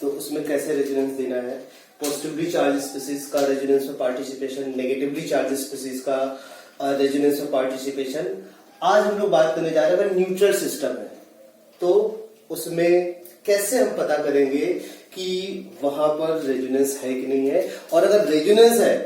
तो उसमें कैसे रेजोनेंस देना है, पॉजिटिवली चार्ज स्पीसीज का रेजोनेंस में पार्टिसिपेशन, नेगेटिवली चार्ज स्पीसीज का रेजोनेंस में पार्टिसिपेशन। आज हम लोग बात करने जा रहे हैं अगर न्यूट्रल सिस्टम है तो उसमें कैसे हम पता करेंगे कि वहां पर रेजोनेंस है कि नहीं है, और अगर रेजोनेंस है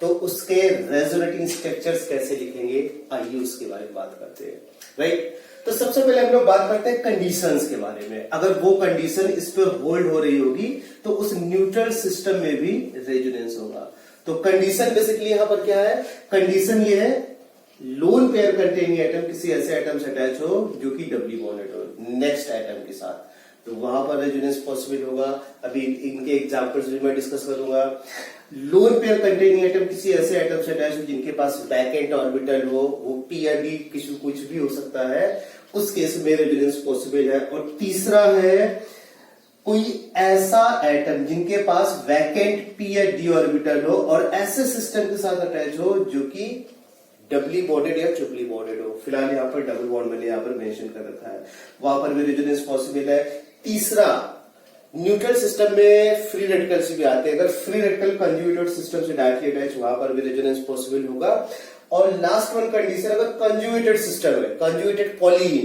तो उसके रेजोनेटिंग स्ट्रक्चर्स कैसे लिखेंगे, आइए उसके बारे में बात करते हैं। राइट, तो सबसे पहले हम लोग बात करते हैं कंडीशंस के बारे में। अगर वो कंडीशन इस पर होल्ड हो रही होगी तो उस न्यूट्रल सिस्टम में भी रेजोनेंस होगा। तो कंडीशन बेसिकली यहां पर क्या है, कंडीशन ये है लोन पेयर कंटेनिंग एटम किसी ऐसे एटम से अटैच हो जो कि डबली बॉन्डेड हो नेक्स्ट एटम के साथ, तो वहां पर रेजोनेंस पॉसिबल होगा। अभी इनके एग्जांपल्स भी मैं डिस्कस करूंगा। लोन पेयर कंटेनिंग एटम किसी ऐसे एटम से अटैच हो जिनके पास वैकेंट ऑर्बिटल हो, वो पी या डी कुछ भी हो सकता है, उस केस में रेजोनेंस पॉसिबल है। और तीसरा है कोई ऐसा एटम जिनके पास वैकेंट पी या डी ऑर्बिटल हो और ऐसे सिस्टम के साथ अटैच हो जो कि डबली बॉन्डेड या ट्रिपली बॉन्डेड हो। फिलहाल यहाँ पर डबल बॉन्ड मैंने यहाँ पर मेंशन कर रखा है, वहां पर भी रेजोनेंस पॉसिबल है। तीसरा, न्यूट्रल सिस्टम में फ्री रेडिकल्स भी आते हैं, अगर फ्री रेडिकल कंजुगेटेड सिस्टम से डायरेक्टली अटैच, वहां पर भी रेजोनेंस पॉसिबल होगा। और लास्ट वन कंडीशन, अगर कंजुगेटेड सिस्टम है, कंजुगेटेड पॉली,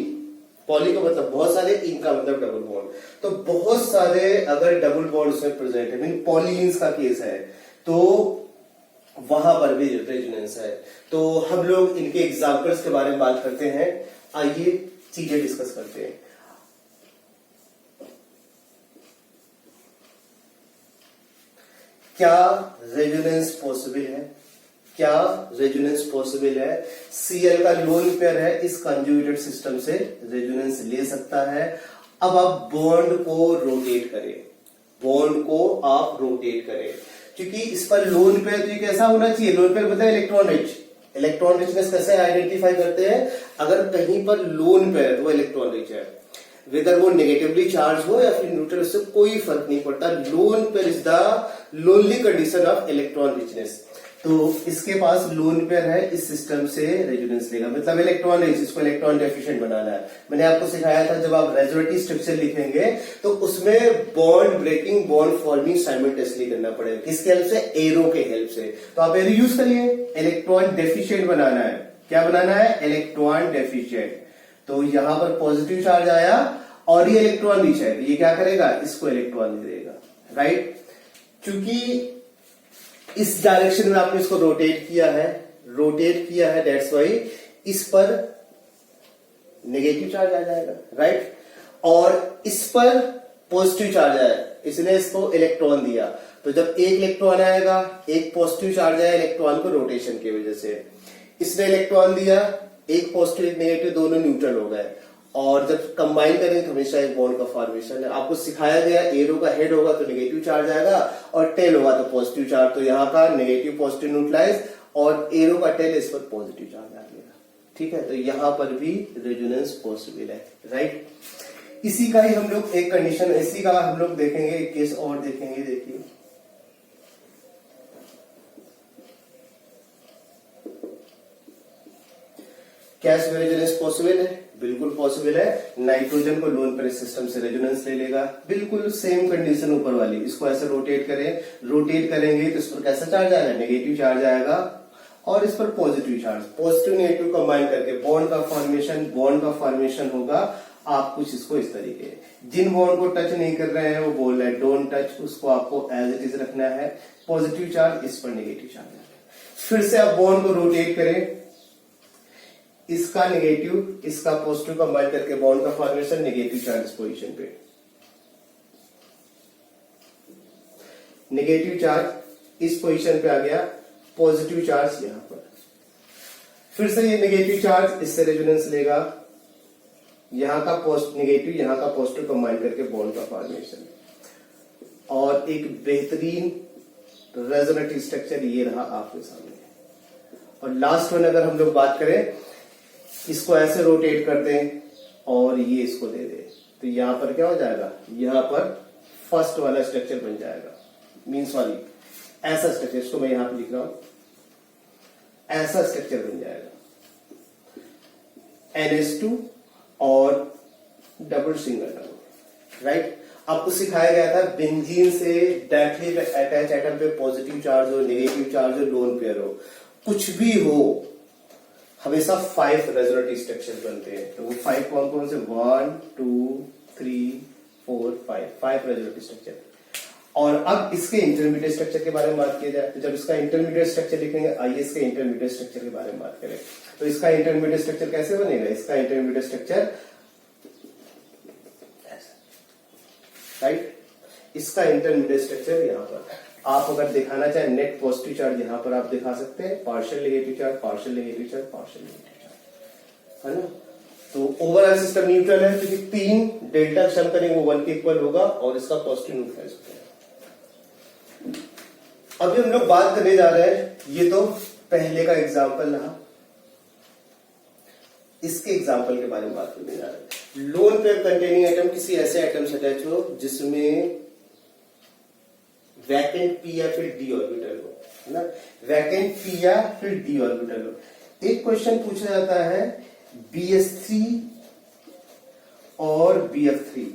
पॉली का मतलब बहुत सारे, इनका मतलब डबल बॉन्ड, तो बहुत सारे अगर डबल बॉन्ड उसमें प्रेजेंट है, मीन पॉलीन्स का केस है, तो वहां पर भी रेजोनेंस है। तो हम लोग इनके एग्जांपल्स के बारे में बात करते हैं, आइए चीजें डिस्कस करते हैं। क्या रेजोनेंस पॉसिबल है, क्या रेजोनेंस पॉसिबल है? Cl का लोन पेयर है, इस कंजुगेटेड सिस्टम से रेजोनेंस ले सकता है। अब आप बॉन्ड को रोटेट करें, बॉन्ड को आप रोटेट करें, क्योंकि इस पर लोन पेयर तो कैसा होना चाहिए, लोन पेयर मतलब इलेक्ट्रॉन रिच, इलेक्ट्रॉन रिचनेस कैसे आइडेंटिफाई करते हैं, अगर कहीं पर लोन पेयर तो वो इलेक्ट्रॉन रिच है, वेदर वो नेगेटिवली चार्ज हो या फिर न्यूट्रल, उससे कोई फर्क नहीं पड़ता। Lone pair is the lonely condition of electron richness. तो इसके पास लोन पेयर है, इस सिस्टम से रेजोनेंस लेगा, मतलब इलेक्ट्रॉन रिच, इसको इलेक्ट्रॉन डेफिशिएंट बनाना है। मैंने आपको सिखाया था जब आप रेजोनेटिव स्ट्रक्चर लिखेंगे तो उसमें bond breaking, bond forming simultaneously करना पड़ेगा, किसके हेल्प से, एरो के हेल्प से। तो आप एरो यूज करिए, इलेक्ट्रॉन डेफिशिएंट बनाना है। क्या बनाना है, इलेक्ट्रॉन डेफिशिएंट। तो यहां पर पॉजिटिव चार्ज आया और ये इलेक्ट्रॉन रिच है, तो ये क्या करेगा, इसको इलेक्ट्रॉन दे देगा। राइट, क्योंकि इस डायरेक्शन में आपने इसको रोटेट किया है, दैट्स वाई इस पर नेगेटिव चार्ज आ जाएगा। राइट, और इस पर पॉजिटिव चार्ज आया, इसने इसको इलेक्ट्रॉन दिया, तो जब एक इलेक्ट्रॉन आएगा, एक पॉजिटिव चार्ज आया इलेक्ट्रॉन को रोटेशन की वजह से, इसने इलेक्ट्रॉन दिया, एक पॉजिटिव एक नेगेटिव, दोनों न्यूट्रल हो गए, और जब कंबाइन करेंगे तो हमेशा एक बॉन्ड का फॉर्मेशन है। आपको सिखाया गया एरो का हेड होगा तो नेगेटिव चार्ज आएगा और टेल होगा तो पॉजिटिव चार्ज, तो यहाँ का नेगेटिव पॉजिटिव न्यूट्रलाइज और एरो का टेल इस पर पॉजिटिव चार्ज आ गया। ठीक है, तो यहां पर भी रेजोनेंस पॉसिबल है। राइट, इसी का ही हम लोग एक कंडीशन, इसी का हम लोग देखेंगे, एक केस और देखेंगे। देखिए, क्या इसमें रेजोनेंस पॉसिबल है? बिल्कुल पॉसिबल है। नाइट्रोजन को लोन पेयर सिस्टम से रेजोनेंस ले लेगा, बिल्कुल सेम कंडीशन ऊपर वाली। इसको ऐसे रोटेट करेंगे तो इस पर कैसा चार्ज आएगा, नेगेटिव चार्ज आएगा, और इस पर positive charge, positive negative combine करके बॉन्ड का फॉर्मेशन होगा। आप कुछ इसको इस तरीके, जिन बॉन्ड को टच नहीं कर रहे हैं वो बोल रहे हैं डोंट टच, उसको आपको एज इट इज रखना है। पॉजिटिव चार्ज, इस पर नेगेटिव चार्ज। फिर से आप बॉन्ड को रोटेट करें, इसका नेगेटिव इसका पॉजिटिव कंबाइन करके बॉन्ड का फॉर्मेशन, नेगेटिव चार्ज पोजीशन पे, नेगेटिव चार्ज इस पोजीशन पे आ गया, पॉजिटिव चार्ज यहां पर। फिर से ये नेगेटिव चार्ज इससे रेजोनेंस लेगा, यहां का नेगेटिव यहां का पॉजिटिव कंबाइन करके बॉन्ड का फॉर्मेशन, और एक बेहतरीन रेजोनेटिव स्ट्रक्चर ये रहा आपके सामने। और लास्ट वन अगर हम लोग बात करें, इसको ऐसे रोटेट कर दें और ये इसको दे दे, तो यहां पर क्या हो जाएगा, यहां पर फर्स्ट वाला स्ट्रक्चर बन जाएगा, मीन्स वाली ऐसा स्ट्रक्चर, इसको मैं यहां पे लिख रहा हूं, ऐसा स्ट्रक्चर बन जाएगा, NH2 और डबल सिंगल डबल। राइट, आपको सिखाया गया था बेंजीन से डायरेक्टली अटैच एटम पे पॉजिटिव चार्ज हो, नेगेटिव चार्ज हो, लोन पेयर हो, कुछ भी हो, हमेशा 5 रेजोनेंट स्ट्रक्चर बनते हैं। तो वो 5 कौन कौन से? 1 2 3 4 5 रेजोनेंट स्ट्रक्चर। और अब इसके इंटरमीडिएट स्ट्रक्चर के बारे में बात किया जाए, तो जब इसका इंटरमीडिएट स्ट्रक्चर लिखेंगे, आइए इसके इंटरमीडिएट स्ट्रक्चर के बारे में बात करें। तो इसका इंटरमीडिएट स्ट्रक्चर कैसे बनेगा? इसका इंटरमीडिएट स्ट्रक्चर राइट, इसका इंटरमीडिएट स्ट्रक्चर यहाँ पर आप अगर दिखाना चाहें नेट पॉजिटिव चार्ज यहाँ पर आप दिखा सकते हैं, partial negative charge, partial negative charge, partial negative charge, है ना। तो ओवरऑल सिस्टम न्यूट्रल है क्योंकि 3 डेल्टा सम करेंगे वो 1 के इक्वल होगा और इसका पॉजिटिव न्यूट्रलाइज हो जाएगा। अभी हम लोग बात करने जा रहे हैं, ये तो पहले का एग्जाम्पल रहा, इसके एग्जाम्पल के बारे में बात करने जा रहे हैं। लोन पेयर कंटेनिंग एटम किसी ऐसे एटम से अटैच हो जिसमें वैकेंट पी या फिर डी ऑर्बिटल हो, है ना, वैकेंट पी या फिर डी ऑर्बिटल हो। एक क्वेश्चन पूछा जाता है BS3 और BF3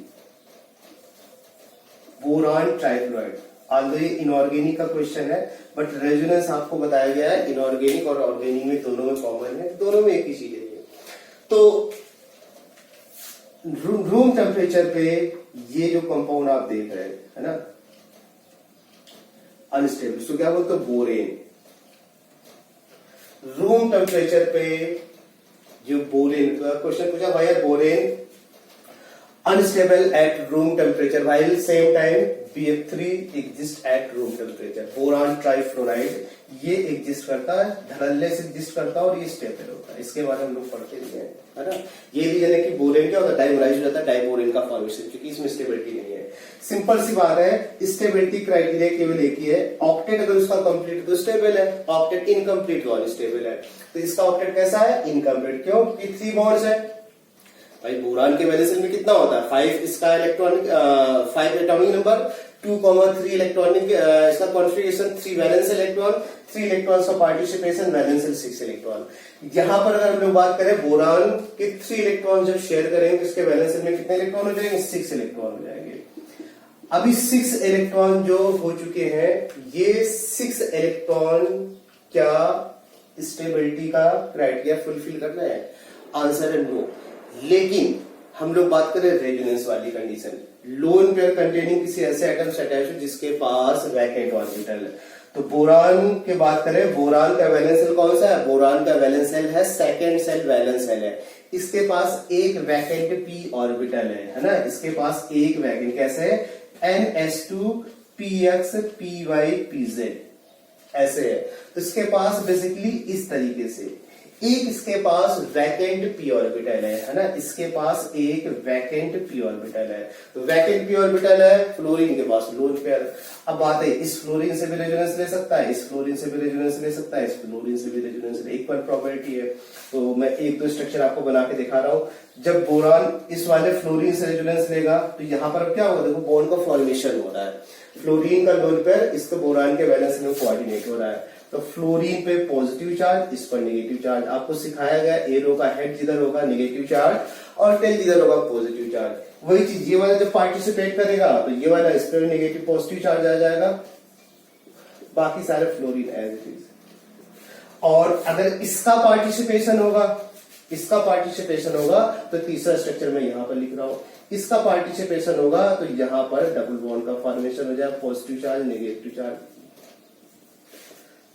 बोरान ट्राइफ्लोराइड। आल्दो ये इनऑर्गेनिक का क्वेश्चन है, बट रेजोनेंस आपको बताया गया है इनऑर्गेनिक और ऑर्गेनिक में दोनों में कॉमन है, दोनों में एक ही चीज है। तो रूम टेम्परेचर पे ये जो कंपाउंड आप देख रहे हैं, है ना, अनस्टेबल, तो क्या बोलते हैं? बोरेन। रूम टेम्परेचर पे जो बोरेन, क्वेश्चन पूछा भाई borane unstable at room temperature while same time BF3 exist at room temperature। Boron trifluoride ये एग्जिस्ट करता है, धड़ल्ले से एग्जिस्ट करता है और ये स्टेबल होता है। इसके बारे में हम लोग पढ़ते हैं, है ना। ये रीजन है कि बोरेन क्या होता है? डाइबोराइज हो जाता है, डाइबोरेन का फॉर्मेशन, क्योंकि इसमें स्टेबिलिटी नहीं है। सिंपल सी बात है, स्टेबिलिटी क्राइटेरिया केवल एक ही है, ऑक्टेट अगर उसका कंप्लीट तो स्टेबल है, ऑक्टेट इनकम्प्लीट तो अनस्टेबल है। तो इसका ऑक्टेट कैसा है? इनकम्प्लीट। क्यों? कि 3 बॉन्ड्स है भाई। बोरान के वैलेंस में कितना होता है? 5 इसका इलेक्ट्रॉनिक 5 एटॉमिक नंबर, 2,3 इलेक्ट्रॉनिक इसका कॉन्फिगरेशन, 3 वैलेंस इलेक्ट्रॉन, 3 इलेक्ट्रॉन्स का पार्टिसिपेशन, वैलेंस 6 इलेक्ट्रॉन। यहां पर अगर हम लोग बात करें बोरान के 3 इलेक्ट्रॉन जब शेयर करेंगे तो इसके वैलेंस में कितने इलेक्ट्रॉन हो जाएंगे? 6 इलेक्ट्रॉन हो जाएंगे। अभी 6 इलेक्ट्रॉन जो हो चुके हैं, ये 6 इलेक्ट्रॉन क्या स्टेबिलिटी का क्राइटेरिया फुलफिल कर रहे हैं? आंसर है नो। लेकिन हम लोग बात करें रेजोनेंस वाली कंडीशन, लोन पेयर कंटेनिंग किसी ऐसे एटम से अटैच हो जिसके पास वैकेंट ऑर्बिटल है। तो बोरान की बात करें, बोरान का वैलेंस शेल कौन सा है? बोरान का वैलेंस शेल है सेकंड शेल वैलेंस शेल है। इसके पास एक वैकेंट p ऑर्बिटल है ना। इसके पास एक वैकेंट कैसे है? NS2 px py pz ऐसे है। तो इसके पास बेसिकली इस तरीके से एक इसके पास वैकेंट p ऑर्बिटल है ना। इसके पास एक वैकेंट p ऑर्बिटल है। तो वैकेंट p ऑर्बिटल है, फ्लोरीन के पास लोन पेयर। अब बात है, इस फ्लोरीन से भी रेजोनेंस ले सकता है, इस फ्लोरीन से भी रेजोनेंस ले सकता है, इस फ्लोरीन से भी रेजोनेंस ले। एक पर प्रॉपर्टी है, तो मैं एक दो स्ट्रक्चर आपको बना के दिखा रहा हूं। जब बोरान इस वाले फ्लोरीन से रेजोनेंस लेगा तो यहां पर क्या होगा? देखो बॉन्ड का फॉर्मेशन हो रहा है, फ्लोरीन का लोन पेयर इसके बोरान के वैलेंस में कोऑर्डिनेट हो रहा है। तो फ्लोरीन पे पॉजिटिव चार्ज, इस पर नेगेटिव चार्ज। आपको सिखाया गया एरो का हेड जिधर होगा नेगेटिव चार्ज और टेल जिधर होगा पॉजिटिव चार्ज। वही चीज ये वाला जब पार्टिसिपेट करेगा तो ये वाला इस पर नेगेटिव पॉजिटिव चार्ज आ जाएगा, बाकी सारे फ्लोरीन एज इट इज। और अगर इसका पार्टिसिपेशन होगा, इसका पार्टिसिपेशन होगा तो तीसरा स्ट्रक्चर में यहां पर लिख रहा हूं, इसका पार्टिसिपेशन होगा तो यहां पर डबल बॉन्ड का फॉर्मेशन हो जाए, पॉजिटिव चार्ज नेगेटिव चार्ज।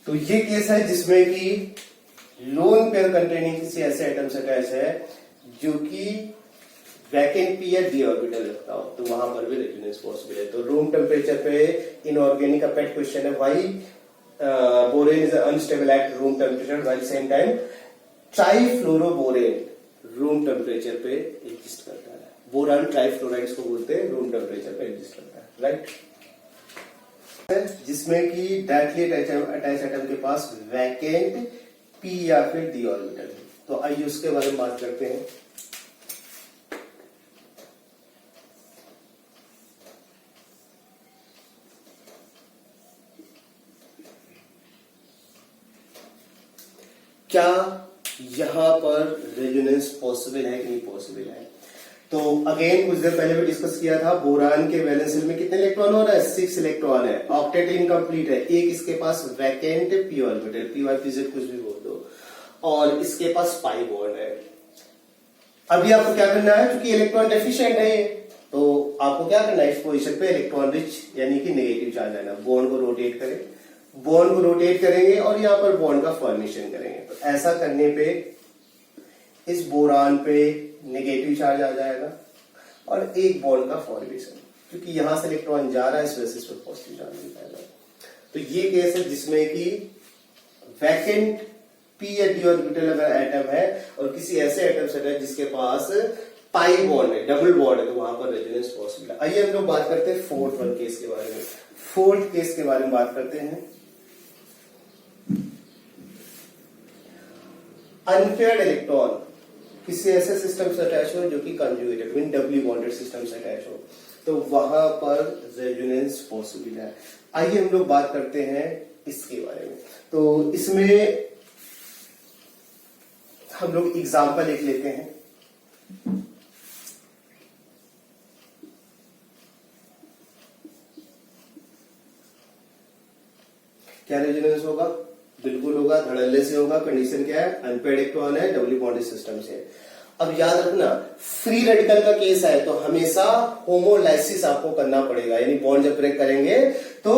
तो ये केस है जिसमें कि लोन पेयर कंटेनिंग किसी ऐसे एटम से अटैच है जो कि वैकेंट p या d ऑर्बिटल रखता हो, तो वहां पर भी रेजोनेंस पॉसिबल है। तो रूम टेम्परेचर पे इनऑर्गेनिक का पेट क्वेश्चन है, why borane is unstable at room temperature while same time trifluoroborane room temperature पे एग्जिस्ट करता है। बोरान ट्राइफ्लोराइड्स को बोलते हैं, रूम टेम्परेचर पे एग्जिस्ट करता है, राइट। जिसमें कि डायरेक्टली अटैच एटम के पास वैकेंट p या फिर d ऑर्बिटल है। तो आइए उसके बारे में बात करते हैं। क्या यहां पर रेजोनेंस पॉसिबल है कि नहीं पॉसिबल है? तो अगेन कुछ देर पहले भी डिस्कस किया था, बोरान के वैलेंस शेल में कितने इलेक्ट्रॉन हो रहा है, 6 इलेक्ट्रॉन है, ऑक्टेट इनकम्प्लीट है, एक इसके पास vacant p orbital, p y p z कुछ भी बोल दो, और इसके पास पाई बॉन्ड है। अभी आपको क्या करना है, क्योंकि इलेक्ट्रॉन डेफिशिएंट है ये, तो आपको क्या करना है, इस पोजीशन पे इलेक्ट्रॉन रिच यानी कि नेगेटिव चार्ज आना, बॉन्ड को रोटेट करें, बॉन्ड को रोटेट करेंगे और यहां पर बॉन्ड का फॉर्मेशन करेंगे। तो ऐसा करने पे इस बोरान पे नेगेटिव चार्ज आ जाएगा और एक बॉन्ड का फॉर्मेशन, क्योंकि यहां से इलेक्ट्रॉन जा रहा है इस वजह से इस पर पॉजिटिव चार्ज मिल जाएगा। तो ये केस है जिसमें कि वैकेंट पी या डी ऑर्बिटल अगर एटम है और किसी ऐसे एटम से है जिसके पास पाई बॉन्ड है, डबल बॉन्ड है, तो वहां पर रेजोनेंस पॉसिबल है। आइए हम लोग बात करते हैं फोर्थ वन केस के बारे में। फोर्थ केस के बारे में बात करते हैं। अनपेयर्ड इलेक्ट्रॉन किसी ऐसे सिस्टम से अटैच हो जो कि conjugated mean doubly bonded system से अटैच हो, तो वहां पर रेजोनेंस पॉसिबल है। आइए हम लोग बात करते हैं इसके बारे में। तो इसमें हम लोग एग्जांपल एक लेते हैं। क्या रेजोनेंस होगा, बिल्कुल होगा, धड़ल्ले से होगा। कंडीशन क्या है, अनपेयर्ड इलेक्ट्रॉन है, डबली बॉन्डेड सिस्टम से। अब याद रखना, फ्री रेडिकल का केस है तो हमेशा होमोलाइसिस आपको करना पड़ेगा, यानी बॉन्ड जब ब्रेक करेंगे तो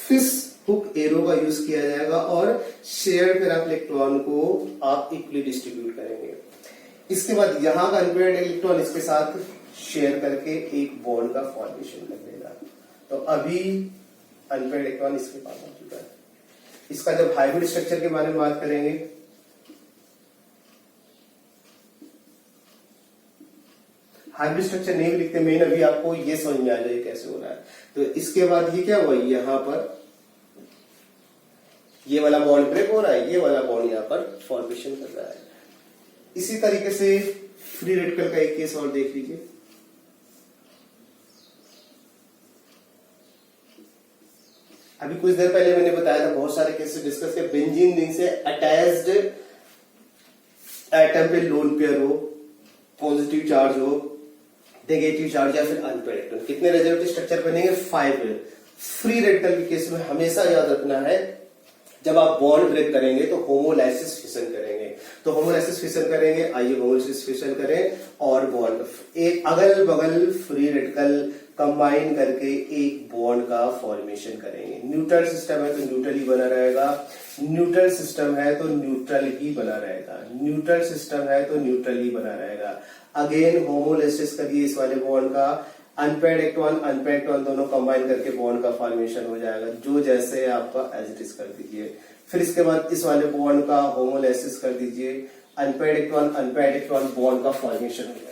फिश हुक एरो का यूज किया जाएगा और शेयर पेयर ऑफ इलेक्ट्रॉन को आप इक्वली डिस्ट्रीब्यूट करेंगे। इसके बाद यहां का अनपेयर्ड इलेक्ट्रॉन इसके साथ शेयर करके एक बॉन्ड का फॉर्मेशन कर देगा। तो अभी अनपेयर्ड इलेक्ट्रॉन इसके पास आ चुका है। इसका जब हाइब्रिड स्ट्रक्चर के बारे में बात करेंगे, हाइब्रिड स्ट्रक्चर नहीं भी लिखते, मेन अभी आपको ये समझ में आ जाए कैसे हो रहा है। तो इसके बाद ये क्या हुआ, यहां पर ये वाला बॉन्ड ब्रेक हो रहा है, ये वाला बॉन्ड यहां पर फॉर्मेशन कर रहा है। इसी तरीके से फ्री रेडिकल का एक केस और देख लीजिए। अभी कुछ देर पहले मैंने बताया था, बहुत सारे केसेस डिस्कस किए। बेंजीन रिंग से अटैच्ड एटम पे लोन पेयर हो, पॉजिटिव चार्ज हो, नेगेटिव चार्ज या फिर अनपेयर्ड इलेक्ट्रॉन, कितने रेजोनेटिव स्ट्रक्चर बनेंगे, 5। फ्री रेडिकल के केस में हमेशा याद रखना है, जब आप बॉन्ड ब्रेक करेंगे तो होमोलाइसिस फिशन करेंगे। तो होमोलाइसिस फिशन करेंगे, आइए होमोलाइसिस फिशन करें और बॉन्ड एक अगल बगल फ्री रेडिकल कंबाइन करके एक बॉन्ड का फॉर्मेशन करेंगे। न्यूट्रल सिस्टम है तो न्यूट्रल ही बना रहेगा, न्यूट्रल सिस्टम है तो न्यूट्रल ही बना रहेगा, न्यूट्रल सिस्टम है तो न्यूट्रल ही बना रहेगा। अगेन होमोलाइसिस करिए इस वाले बॉन्ड का, अनपेयर्ड इलेक्ट्रॉन दोनों कंबाइन करके बॉन्ड का फॉर्मेशन हो जाएगा, जो जैसे आपका एज इट इज कर दीजिए। फिर इसके बाद इस वाले बॉन्ड का होमोलाइसिस कर दीजिए, अनपेयर्ड इलेक्ट्रॉन बॉन्ड का फॉर्मेशन हो जाएगा।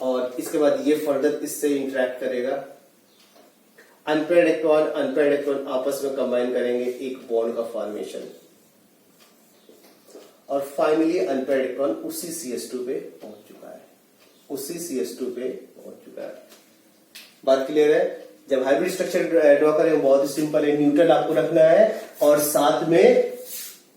और इसके बाद ये फर्दर इससे इंटरेक्ट करेगा, अनपेयर्ड इलेक्ट्रॉन आपस में कंबाइन करेंगे, एक बॉन्ड का फॉर्मेशन, और फाइनली अनपेयर्ड इलेक्ट्रॉन उसी CH2 पे पहुंच चुका है, उसी CH2 पे पहुंच चुका है। बात क्लियर है? जब हाइब्रिड स्ट्रक्चर ड्रॉ करें बहुत ही सिंपल है, न्यूट्रल आपको रखना है और साथ में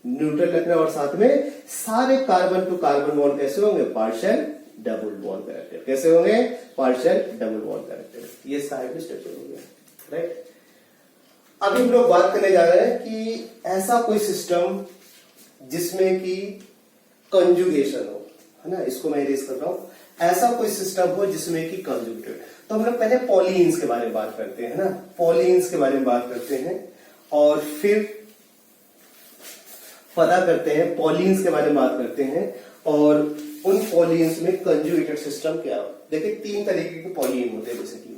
न्यूट्रल रखना है और साथ में सारे कार्बन टू कार्बन बॉन्ड कैसे होंगे, पार्शियल डबल बॉन्ड कैरेक्टर। कैसे होंगे, पार्शियल डबल बॉन्ड कैरेक्टर। ये हाइब्रिड स्ट्रक्चर हो गया, राइट। अभी हम लोग बात करने जा रहे हैं कि ऐसा कोई सिस्टम जिसमें कि कंजुगेशन हो, है ना, इसको मैं इरेज कर रहा हूं। ऐसा कोई सिस्टम हो जिसमें कि कंजुगेटेड। तो हम लोग पहले पॉलीन्स के बारे में बात करते हैं, ना, पॉलीन्स के बारे में बात करते हैं और फिर पता करते हैं, पॉलीन्स के बारे में बात करते हैं और उन पॉलीन्स में कंजुगेटेड सिस्टम क्या हो। देखिए 3 तरीके के पॉलीन होते हैं बेसिकली।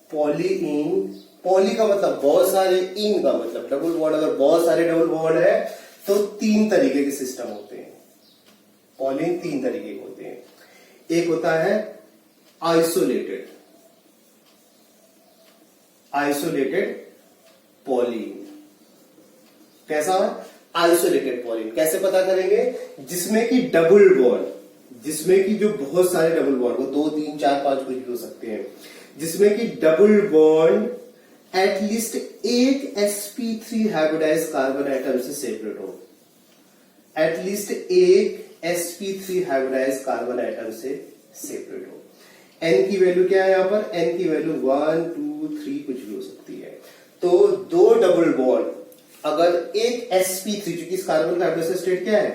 पॉलीइन, पॉली का मतलब बहुत सारे, इन का मतलब डबल बॉन्ड, अगर बहुत सारे डबल बॉन्ड है तो 3 तरीके के सिस्टम होते हैं। पॉलीन 3 तरीके के होते हैं। एक होता है आइसोलेटेड पॉलीन। कैसा है आइसोलेटेड पॉलीन? कैसे पता करेंगे? जिसमें कि डबल बॉन्ड, जिसमें कि जो बहुत सारे डबल बॉन्ड, वो 2, 3, 4, 5 कुछ भी हो सकते हैं, जिसमें कि डबल बॉन्ड एटलीस्ट एक sp3 हाइब्रिडाइज कार्बन आइटम से सेपरेट हो, एटलीस्ट एक sp3 हाइब्रिडाइज कार्बन आइटम से सेपरेट हो। n की वैल्यू क्या है यहाँ पर? n की वैल्यू 1 2 3 कुछ भी हो सकती है। तो दो डबल बॉन्ड अगर एक sp3, क्योंकि इस कार्बन का हाइब्रिडाइज स्टेट क्या है?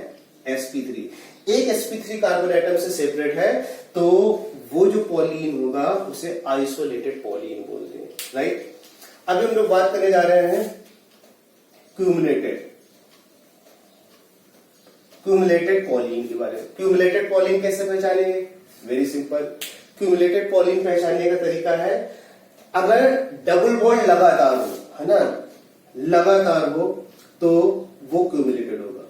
sp3, एक sp3 कार्बन आइटम से सेपरेट है तो वो जो पॉलीन होगा उसे आइसोलेटेड पॉलीन बोलते हैं, राइट। अभी हम लोग बात करने जा रहे हैं क्यूमुलेटेड पॉलीन के बारे में। क्यूमुलेटेड पॉलीन कैसे पहचानेंगे? Very simple. क्यूमुलेटेड पॉलीन पहचानने का तरीका है, अगर डबल बॉन्ड लगातार हो, है ना, लगातार हो तो वो क्यूमुलेटेड होगा।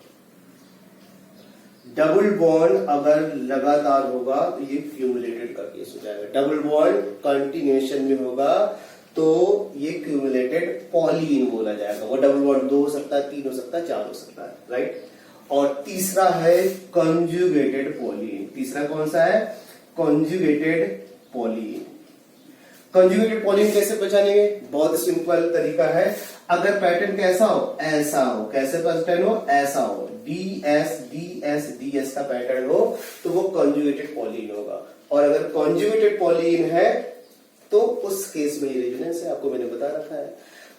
डबल बॉन्ड अगर लगातार होगा तो ये क्यूमुलेटेड का केस हो जाएगा। डबल बॉन्ड कंटिन्यूएशन में होगा तो ये क्यूमुलेटेड पॉलीन बोला जाएगा। वो डबल बॉन्ड 2 हो सकता है, 3 हो सकता है, 4 हो सकता है, राइट। और तीसरा है कंजुगेटेड पॉलीन। तीसरा कौन सा है? Conjugated Pauline. कंजुगेटेड पॉलीन कैसे पहचानेंगे? बहुत सिंपल तरीका है, अगर पैटर्न कैसा हो? ऐसा हो। कैसे पैटर्न हो? ऐसा हो। ds ds ds का पैटर्न हो तो वो कंजुगेटेड पॉलीन होगा। और अगर कंजुगेटेड पॉलीन है तो उस केस में रेजोनेंस है, आपको मैंने बता रखा है।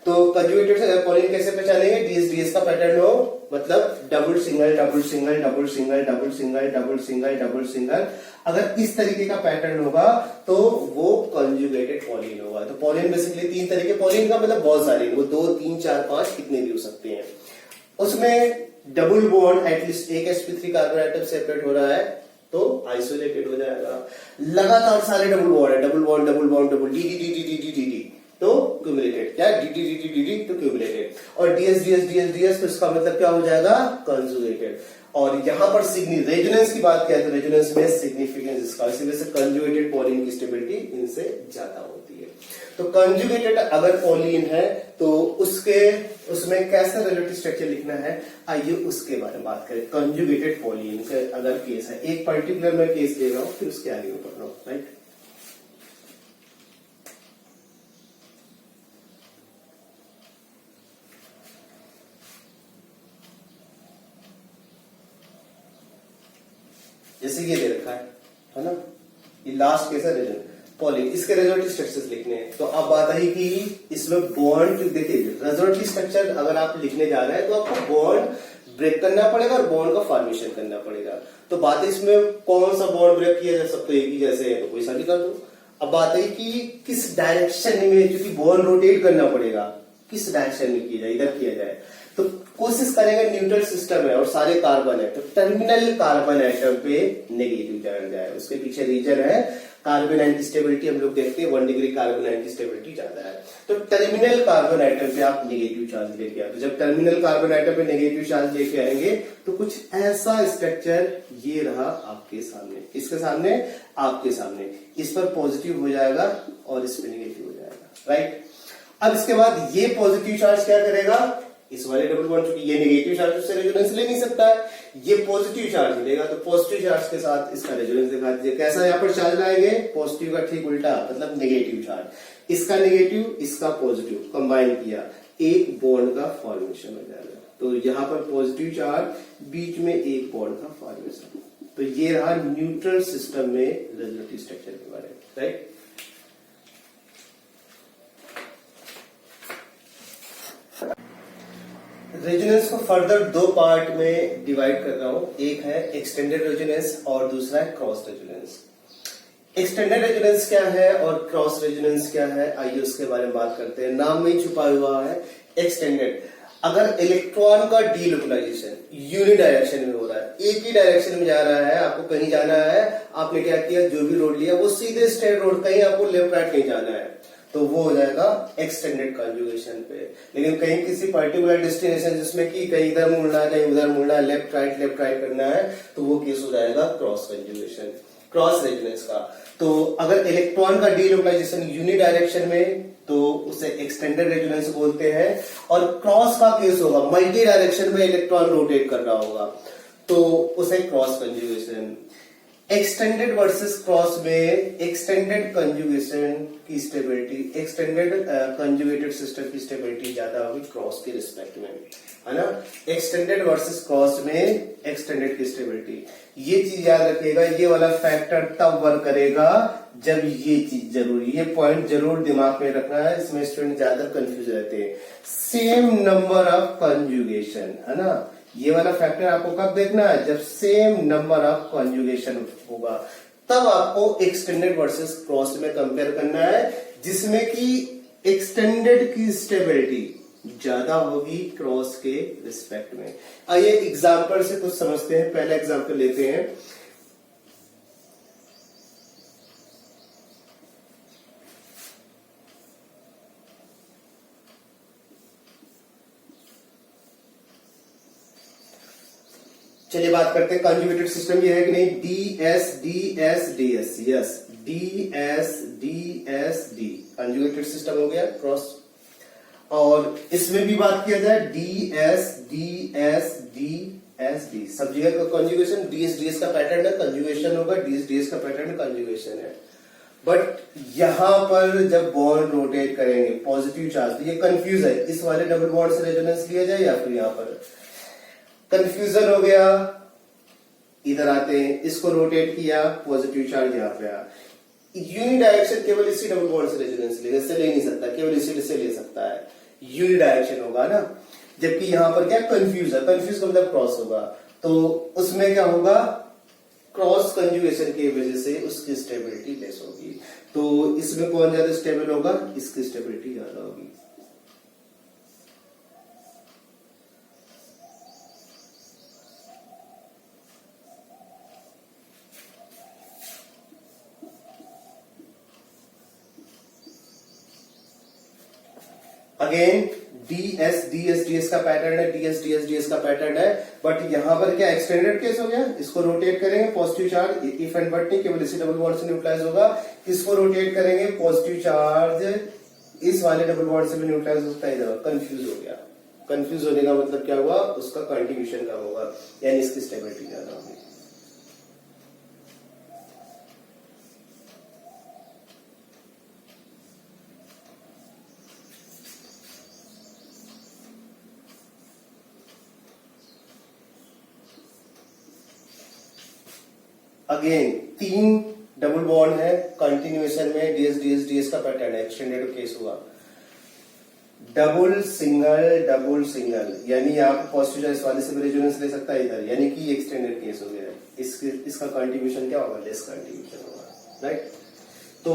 तो कंजुगेटेड पॉलीन कैसे पहचानेंगे? ds ds का पैटर्न हो, मतलब double single double single double single double single double single double single, अगर इस तरीके का पैटर्न होगा तो वो कंजुगेटेड पॉलीन होगा। तो पॉलीन बेसिकली 3 तरीके, पॉलीन का मतलब बहुत सारे, वो 2 3 4 5 कितने भी हो सकते हैं। उसमें डबल बॉन्ड एटलीस्ट एक sp3 कार्बन आइटम सेपरेट हो रहा है तो आइसोलेटेड हो जाएगा। लगातार सारे डबल बॉन्ड है, double bond double bond double D D D D D D D D तो क्यूमुलेटेड। क्या? D D D D D D तो क्यूमुलेटेड। और ds ds ds ds तो इसका मतलब क्या हो जाएगा? कंजुगेटेड। और यहां पर रेजोनेंस की बात करें तो रेजोनेंस में सिग्निफिकेंस इसका, इसी वजह से कंजुगेटेड पॉलीन की स्टेबिलिटी इनसे ज्यादा होती है। तो कंजुगेटेड अगर पॉलीन है तो उसमें कैसा रिलेटिव स्ट्रक्चर लिखना है, आइए उसके बारे में बात करें। कंजुगेटेड पॉलीन का अगर केस है, एक पर्टिकुलर मैं केस ले रहा हूं फिर उसके आगे में पढ़ रहा हूं, राइट। जैसे ये दे रखा है ना, ये लास्ट केस है रेजोनेंस पॉलीन, इसके रेजोनेटिव स्ट्रक्चर्स लिखने हैं। तो अब बात आई कि इसमें बॉन्ड, देखिए रेजोनेटिव स्ट्रक्चर अगर आप लिखने जा रहे हैं तो आपको बॉन्ड ब्रेक करना पड़ेगा और बॉन्ड का फॉर्मेशन करना पड़ेगा। तो बात है इसमें कौन सा बॉन्ड ब्रेक किया जा सकता है, एक ही जैसे है तो कोई सा भी कर दो। अब बात है कि किस डायरेक्शन में, क्योंकि बॉन्ड रोटेट करना पड़ेगा, किस डायरेक्शन में किया जाए, इधर किया जाए तो कोशिश करेंगे न्यूट्रल सिस्टम है और सारे कार्बन है तो टर्मिनल कार्बन एटम पे नेगेटिव चार्ज जाए। उसके पीछे रीजन है कार्बन एंटी स्टेबिलिटी, हम लोग देखते हैं 1 डिग्री कार्बन एंटी स्टेबिलिटी ज्यादा है। तो टर्मिनल कार्बन आइटम पे आप नेगेटिव चार्ज लेके आए। तो जब टर्मिनल कार्बन आइटम पे नेगेटिव चार्ज लेके आएंगे तो कुछ ऐसा स्ट्रक्चर ये रहा आपके सामने, इसके सामने, आपके सामने, इस पर पॉजिटिव हो जाएगा और इस पर नेगेटिव हो जाएगा, राइट। अब इसके बाद ये पॉजिटिव चार्ज क्या करेगा, इस वाले डबल बॉन्ड, क्योंकि ये नेगेटिव चार्ज उससे रेजोनेंस ले नहीं सकता है, ये पॉजिटिव चार्ज लेगा तो पॉजिटिव चार्ज के साथ इसका रेजोनेंस दिखा दीजिए। कैसा यहाँ पर चार्ज लाएंगे? पॉजिटिव का ठीक उल्टा, मतलब नेगेटिव चार्ज, इसका नेगेटिव इसका पॉजिटिव कंबाइन किया, एक बॉन्ड का फॉर्मेशन हो जाएगा। तो यहाँ पर पॉजिटिव चार्ज, बीच में एक बॉन्ड का फॉर्मेशन। तो ये रहा न्यूट्रल सिस्टम में रेजोनेटिव स्ट्रक्चर के बारे में, राइट। रेजोनेंस को फर्दर 2 पार्ट में डिवाइड कर रहा हूं, एक है एक्सटेंडेड रेजोनेंस और दूसरा है क्रॉस रेजोनेंस। एक्सटेंडेड रेजोनेंस क्या है और क्रॉस रेजोनेंस क्या है, आइए उसके बारे में बात करते हैं। नाम में ही छुपा हुआ है एक्सटेंडेड। अगर इलेक्ट्रॉन का डीलोकलाइजेशन यूनिडायरेक्शन में हो रहा है, एक ही डायरेक्शन में जा रहा है, आपको कहीं जाना है, आपने क्या किया, जो भी रोड लिया वो सीधे स्ट्रेट रोड, कहीं आपको लेफ्ट राइट नहीं जाना है, तो वो हो जाएगा एक्सटेंडेड कंजुगेशन पे। लेकिन कहीं किसी पर्टिकुलर डेस्टिनेशन जिसमें कि कहीं इधर मुड़ना है, कहीं उधर मुड़ना है, लेफ्ट राइट करना है, तो वो केस हो जाएगा क्रॉस कंजुगेशन, क्रॉस रेजोनेंस का। तो अगर इलेक्ट्रॉन का डीलोकलाइजेशन यूनिडायरेक्शन में तो उसे एक्सटेंडेड रेजोनेंस बोलते हैं, और क्रॉस का केस होगा मल्टी डायरेक्शन में इलेक्ट्रॉन रोटेट कर रहा होगा तो उसे cross conjugation. Extended versus cross में एक्सटेंडेड कंजुगेशन की स्टेबिलिटी, एक्सटेंडेड कंजुगेटेड सिस्टम की स्टेबिलिटी ज्यादा होगी क्रॉस के रिस्पेक्ट में, है ना। एक्सटेंडेड वर्सेस क्रॉस में एक्सटेंडेड की स्टेबिलिटी, ये चीज याद रखिएगा। ये वाला फैक्टर तब वर्क करेगा जब ये चीज जरूरी, ये पॉइंट जरूर दिमाग में रखना है, इसमें स्टूडेंट ज्यादा कंफ्यूज रहते हैं। सेम नंबर ऑफ कंजुगेशन, है ना, ये वाला फैक्टर आपको कब देखना है, जब सेम नंबर ऑफ कॉन्जुगेशन होगा, तब आपको एक्सटेंडेड वर्सेस क्रॉस में कंपेयर करना है, जिसमें कि एक्सटेंडेड की स्टेबिलिटी ज्यादा होगी क्रॉस के रिस्पेक्ट में। आइए एग्जांपल से कुछ समझते हैं। पहला एग्जांपल लेते हैं। चलिए बात करते हैं कंजुगेटेड सिस्टम ये है कि नहीं, D S D S D S, yes, D S D S D conjugated system हो गया क्रॉस। और इसमें भी बात किया जाए D S D S D S D, सब जगह का कंजुगेशन, डी एस का पैटर्न है, कंजुगेशन होगा, डी एस का पैटर्न कंजुगेशन है। बट यहां पर जब बॉन्ड रोटेट करेंगे पॉजिटिव चार्ज, ये कंफ्यूज है, इस वाले डबल बॉन्ड से रेजोनेंस लिया जाए या फिर यहां पर कंफ्यूजन हो गया, इधर आते हैं, इसको रोटेट किया, पॉजिटिव चार्ज यहां पे आया, यूनिडायरेक्शन केवल इसी डबल बॉन्ड से रेजोनेंस लेगा, इससे ले नहीं सकता, केवल इसी से ले सकता है, यूनिडायरेक्शन होगा ना। जबकि यहां पर क्या कंफ्यूज है, कंफ्यूज का मतलब क्रॉस होगा, तो उसमें क्या होगा, क्रॉस कंजुगेशन की वजह से उसकी स्टेबिलिटी लेस होगी। तो इसमें कौन ज्यादा स्टेबल होगा, इसकी स्टेबिलिटी ज्यादा होगी। अगेन डी एस का पैटर्न है, डी एस का पैटर्न है, बट यहां पर क्या एक्सटेंडेड केस हो गया, इसको रोटेट करेंगे, positive charge if and but नहीं, केवल इसी डबल बॉन्ड से न्यूट्रलाइज होगा, इसको रोटेट करेंगे, पॉजिटिव चार्ज इस वाले डबल बॉन्ड से भी न्यूट्रलाइज होता है, इधर कंफ्यूज हो गया। कंफ्यूज होने का मतलब क्या हुआ, उसका कंट्रीब्यूशन कम होगा, यानी इसकी स्टेबिलिटी ज्यादा होगी। अगेन 3 डबल बॉन्ड है कंटिन्यूएशन में, डीएस का पैटर्न है, एक्सटेंडेड केस हुआ, डबल सिंगल, यानी आप पॉजिटिव चार्ज वाले से भी रेजोनेंस ले सकता है इधर, यानी कि एक्सटेंडेड केस हो गया, इसका कंट्रीब्यूशन क्या होगा, लेस कंट्रीब्यूशन होगा, राइट। तो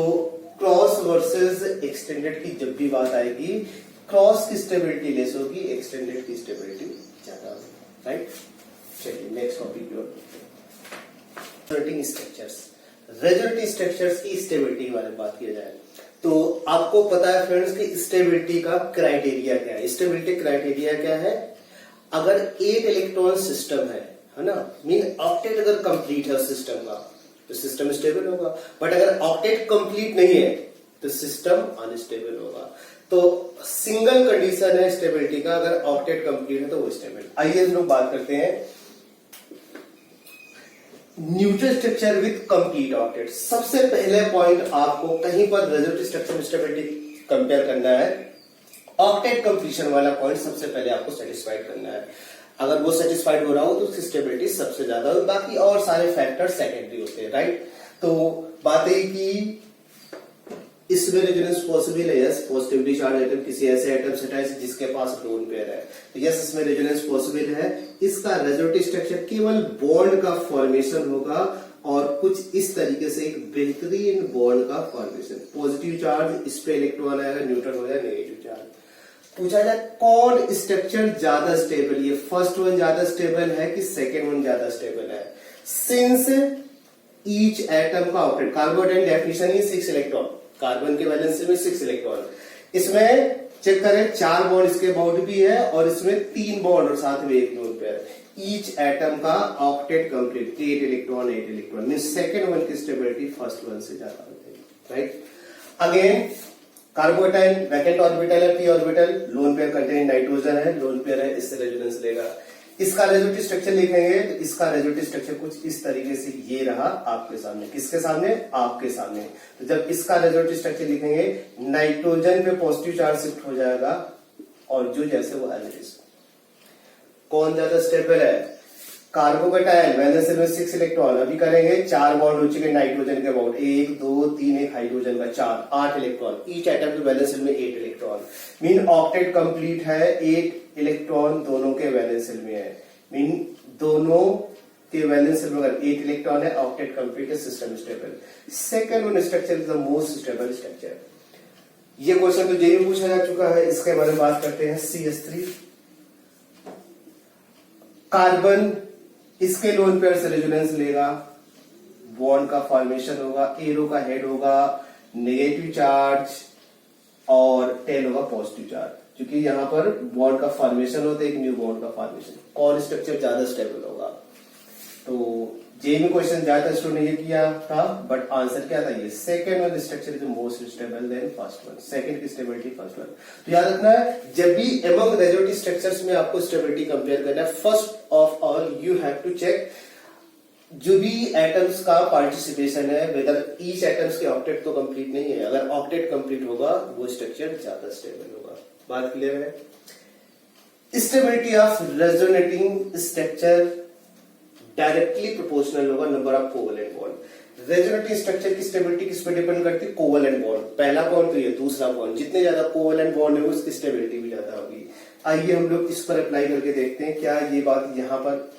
क्रॉस वर्सेस एक्सटेंडेड की जब भी बात आएगी, क्रॉस की स्टेबिलिटी लेस होगी, एक्सटेंडेड की स्टेबिलिटी ज्यादा होगी, राइट। चलिए नेक्स्ट टॉपिक की ओर, रेजोनेटिंग स्ट्रक्चर्स की स्टेबिलिटी के बारे में बात किया जाए तो आपको पता है फ्रेंड्स कि स्टेबिलिटी का क्राइटेरिया क्या है। स्टेबिलिटी क्राइटेरिया क्या है, अगर 8 इलेक्ट्रॉन सिस्टम है ना, मीन ऑक्टेट अगर कंप्लीट है सिस्टम का तो सिस्टम स्टेबल होगा, बट अगर ऑक्टेट कंप्लीट नहीं है तो सिस्टम अनस्टेबल होगा। तो सिंगल कंडीशन है स्टेबिलिटी का, अगर ऑक्टेट कंप्लीट है तो वो स्टेबल। आइए हम लोग बात करते हैं neutral structure with complete octet. सबसे पहले पॉइंट आपको कहीं पर रेजोनेटिव स्ट्रक्चर स्टेबिलिटी कंपेयर करना है, ऑक्टेट कंप्लीशन वाला पॉइंट सबसे पहले आपको सेटिस्फाइड करना है। अगर वो सेटिस्फाइड हो रहा हो तो उसकी स्टेबिलिटी सबसे ज्यादा हो, बाकी और सारे फैक्टर सेकेंडरी होते हैं, राइट। तो बात है कि इसमें रेजोनेंस पॉसिबल है, यस, पॉजिटिवली चार्ज एटम किसी ऐसे एटम से अटैच जिसके पास लोन पेयर है, तो यस इसमें रेजोनेंस पॉसिबल है। इसका रेजोनेटिव स्ट्रक्चर केवल बॉन्ड का फॉर्मेशन होगा और कुछ इस तरीके से एक बेहतरीन बॉन्ड का फॉर्मेशन, पॉजिटिव चार्ज इस पे इलेक्ट्रॉन आएगा, न्यूट्रल हो जाए नेगेटिव चार्ज। पूछा जाए कौन स्ट्रक्चर ज्यादा स्टेबल, ये फर्स्ट वन ज्यादा स्टेबल है कि सेकेंड वन ज्यादा स्टेबल है, सिंस ईच एटम का ऑक्टेट, कार्बन डेफिनेशन ही 6 इलेक्ट्रॉन, कार्बन के वैलेंसी में 6 इलेक्ट्रॉन, इसमें चेक करें 4 बॉन्ड इसके अबाउट भी है और इसमें 3 बॉन्ड और साथ में एक लोन पेयर, ईच एटम का octet complete 8 electron mean second one की स्टेबिलिटी फर्स्ट वन से ज्यादा होती है, राइट। अगेन कार्बोटाइल वैकेंट ऑर्बिटल है, P orbital, lone pair containing nitrogen है, लोन पेयर है, इससे रेजोनेंस लेगा। इसका रेजोनेटिव स्ट्रक्चर लिखेंगे तो इसका रेजोनेटिव स्ट्रक्चर कुछ इस तरीके से ये रहा आपके सामने। किसके सामने? आपके सामने। तो जब इसका रेजोनेटिव स्ट्रक्चर लिखेंगे, नाइट्रोजन पे पॉजिटिव चार्ज शिफ्ट हो जाएगा और जो जैसे वो एज इट इज। कौन ज्यादा स्टेबल है? कार्बोकैटायन, वैलेंस शेल में 6 इलेक्ट्रॉन, अभी करेंगे 4 बॉन्ड हो चुके नाइट्रोजन के बॉन्ड, 1 2 3, एक हाइड्रोजन का 4, 8 इलेक्ट्रॉन। ईच एटम के वैलेंस शेल में 8 इलेक्ट्रॉन। मीन ऑक्टेट कंप्लीट है, 8 इलेक्ट्रॉन दोनों के वैलेंस शेल में है। मीन दोनों के वैलेंस शेल में अगर 8 इलेक्ट्रॉन है, ऑक्टेट कंप्लीट है, system stable. Second one structure is the most stable structure. ये क्वेश्चन तो जेईई में पूछा जा चुका है, इसके बारे में बात करते हैं। CH3 कार्बन, इसके लोन पेयर से रेजोनेंस लेगा, बॉन्ड का फॉर्मेशन होगा, एरो का हेड होगा नेगेटिव चार्ज और टेल होगा पॉजिटिव चार्ज, क्योंकि यहां पर बॉन्ड का फॉर्मेशन होता है, एक न्यू बॉन्ड का फॉर्मेशन। कौन स्ट्रक्चर ज्यादा स्टेबल होगा? तो जेईई में क्वेश्चन ज्यादा स्टूडेंट ने ये किया था, बट आंसर क्या था? ये second one structure is most stable then first one. Second की स्टेबिलिटी फर्स्ट वन। तो याद रखना है, जब भी एमंग रेजोनेटिव स्ट्रक्चर्स में आपको स्टेबिलिटी कंपेयर करना है, first of all you have to check जो भी एटम्स का पार्टिसिपेशन है, वेदर ईच एटम्स के ऑक्टेट तो कंप्लीट नहीं है। अगर ऑक्टेट कंप्लीट होगा वो स्ट्रक्चर ज्यादा स्टेबल होगा। बात क्लियर है? Stability of resonating structure directly proportional होगा number of covalent bond. Resonative structure की स्टेबिलिटी किस पे डिपेंड करती है? Covalent bond. पहला बॉन्ड तो ये, दूसरा बॉन्ड, जितने ज्यादा कोवेलेंट बॉन्ड है उसकी स्टेबिलिटी भी ज्यादा होगी। आइए हम लोग इस पर अप्लाई करके देखते हैं क्या ये बात यहां पर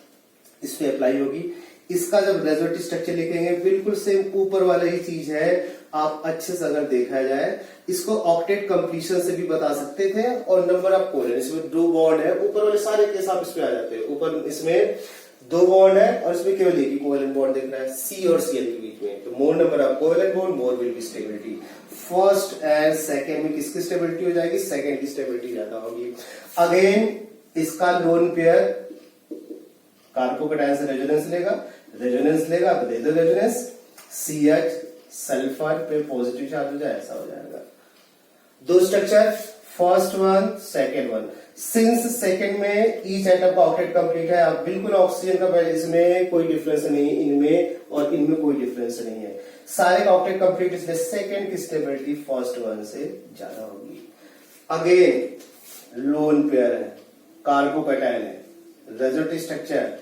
इस पे अप्लाई होगी। इसका जब रेजोनेटिव स्ट्रक्चर लिखेंगे बिल्कुल सेम ऊपर वाला ही चीज है। आप अच्छे से अगर देखा जाए, इसको ऑक्टेट कंप्लीशन से भी बता सकते थे, और नंबर ऑफ कोवेलेंट, इसमें 2 बॉन्ड है, ऊपर वाले सारे केस आप इसमें आ जाते हैं। ऊपर इसमें 2 बॉन्ड है और इसमें केवल एक ही कोवेलेंट बॉन्ड दिख रहा है, C और Cl के बीच में। तो मोर number of covalent bond, more will be stability. First and second में किसकी स्टेबिलिटी हो जाएगी? सेकंड की स्टेबिलिटी ज्यादा होगी। अगेन इसका लोन पेयर कार्बोकैटायन से रेजोनेंस लेगा तो दे दो रेजोनेंस, CH सल्फर पे पॉजिटिव चार्ज हो जाए, ऐसा हो जाएगा। 2 structure, first one second one. Since second में ईच एटम का ऑक्टेट कंप्लीट है, अब बिल्कुल ऑक्सीजन का पहले इसमें कोई डिफरेंस नहीं है, इनमें और इनमें कोई डिफरेंस नहीं है, सारे का ऑक्टेट कंप्लीट, इसलिए सेकंड की स्टेबिलिटी फर्स्ट वन से ज्यादा होगी। अगेन लोन पेयर है, कार्बोकैटायन है, रेजोनेटिव स्ट्रक्चर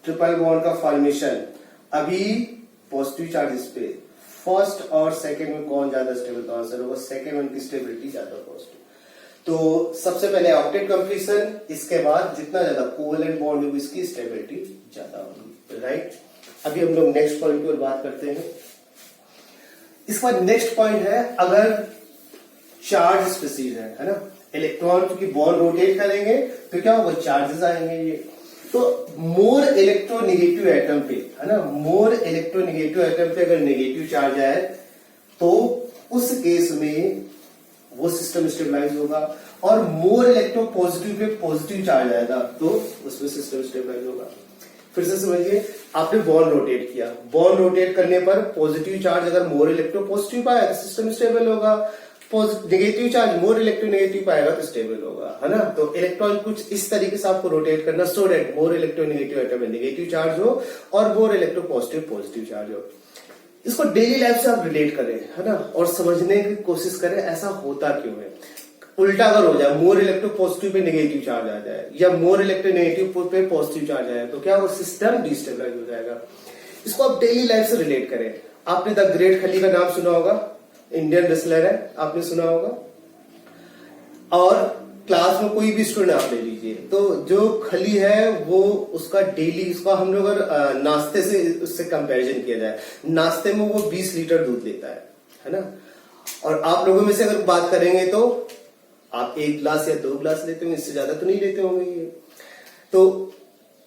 ट्रिपल बॉन्ड का फॉर्मेशन, अभी पॉजिटिव चार्ज पे फर्स्ट और सेकंड में कौन ज्यादा स्टेबल? तो आंसर होगा सेकंड वन की स्टेबिलिटी ज्यादा पॉजिटिव। तो सबसे पहले ऑक्टेट कंप्लीशन, इसके बाद जितना ज्यादा कोवेलेंट बॉन्ड होगी इसकी स्टेबिलिटी ज्यादा होगी, राइट। अभी हम लोग नेक्स्ट पॉइंट की ओर बात करते हैं। इसके बाद नेक्स्ट पॉइंट है, अगर चार्ज स्पीसीज है ना, इलेक्ट्रॉन क्योंकि बॉन्ड रोटेट करेंगे तो क्या होगा? चार्जेस आएंगे ये। तो मोर इलेक्ट्रोनेगेटिव एटम पे, है ना, मोर इलेक्ट्रोनेगेटिव एटम पे अगर नेगेटिव चार्ज आए तो उस केस में वो सिस्टम स्टेबलाइज होगा, और more electro positive pay positive charge आएगा तो उसमें सिस्टम स्टेबलाइज होगा। फिर से समझिए, आपने बॉन्ड रोटेट किया, बॉन्ड रोटेट करने पर पॉजिटिव चार्ज अगर मोर इलेक्ट्रो पॉजिटिव पाया तो सिस्टम स्टेबल होगा, नेगेटिव चार्ज मोर इलेक्ट्रोनेगेटिव पाएगा तो स्टेबल होगा, है ना। तो इलेक्ट्रॉन कुछ इस तरीके से आपको रोटेट करना, so that more electronegative atom में नेगेटिव चार्ज हो और मोर इलेक्ट्रो पॉजिटिव चार्ज हो। इसको डेली लाइफ से आप रिलेट करें, है ना, और समझने की कोशिश करें ऐसा होता क्यों है। उल्टा अगर हो जाए, मोर electro positive pay negative charge आ जाए या मोर इलेक्ट्रोनेगेटिव पे पॉजिटिव चार्ज आए तो क्या वो सिस्टम डिस्टेबलाइज हो जाएगा। इसको आप डेली लाइफ से रिलेट करें। आपने द ग्रेट खली का नाम सुना होगा, इंडियन रेसलर है, आपने सुना होगा। और क्लास में कोई भी स्टूडेंट आप ले लीजिए, तो जो खली है वो उसका डेली, इसका हम लोग अगर नाश्ते से उससे कंपैरिजन किया जाए, नाश्ते में वो 20 लीटर दूध लेता है ना। और आप लोगों में से अगर बात करेंगे तो आप 1 गिलास या 2 गिलास लेते होंगे, इससे ज्यादा तो नहीं लेते होंगे ये। तो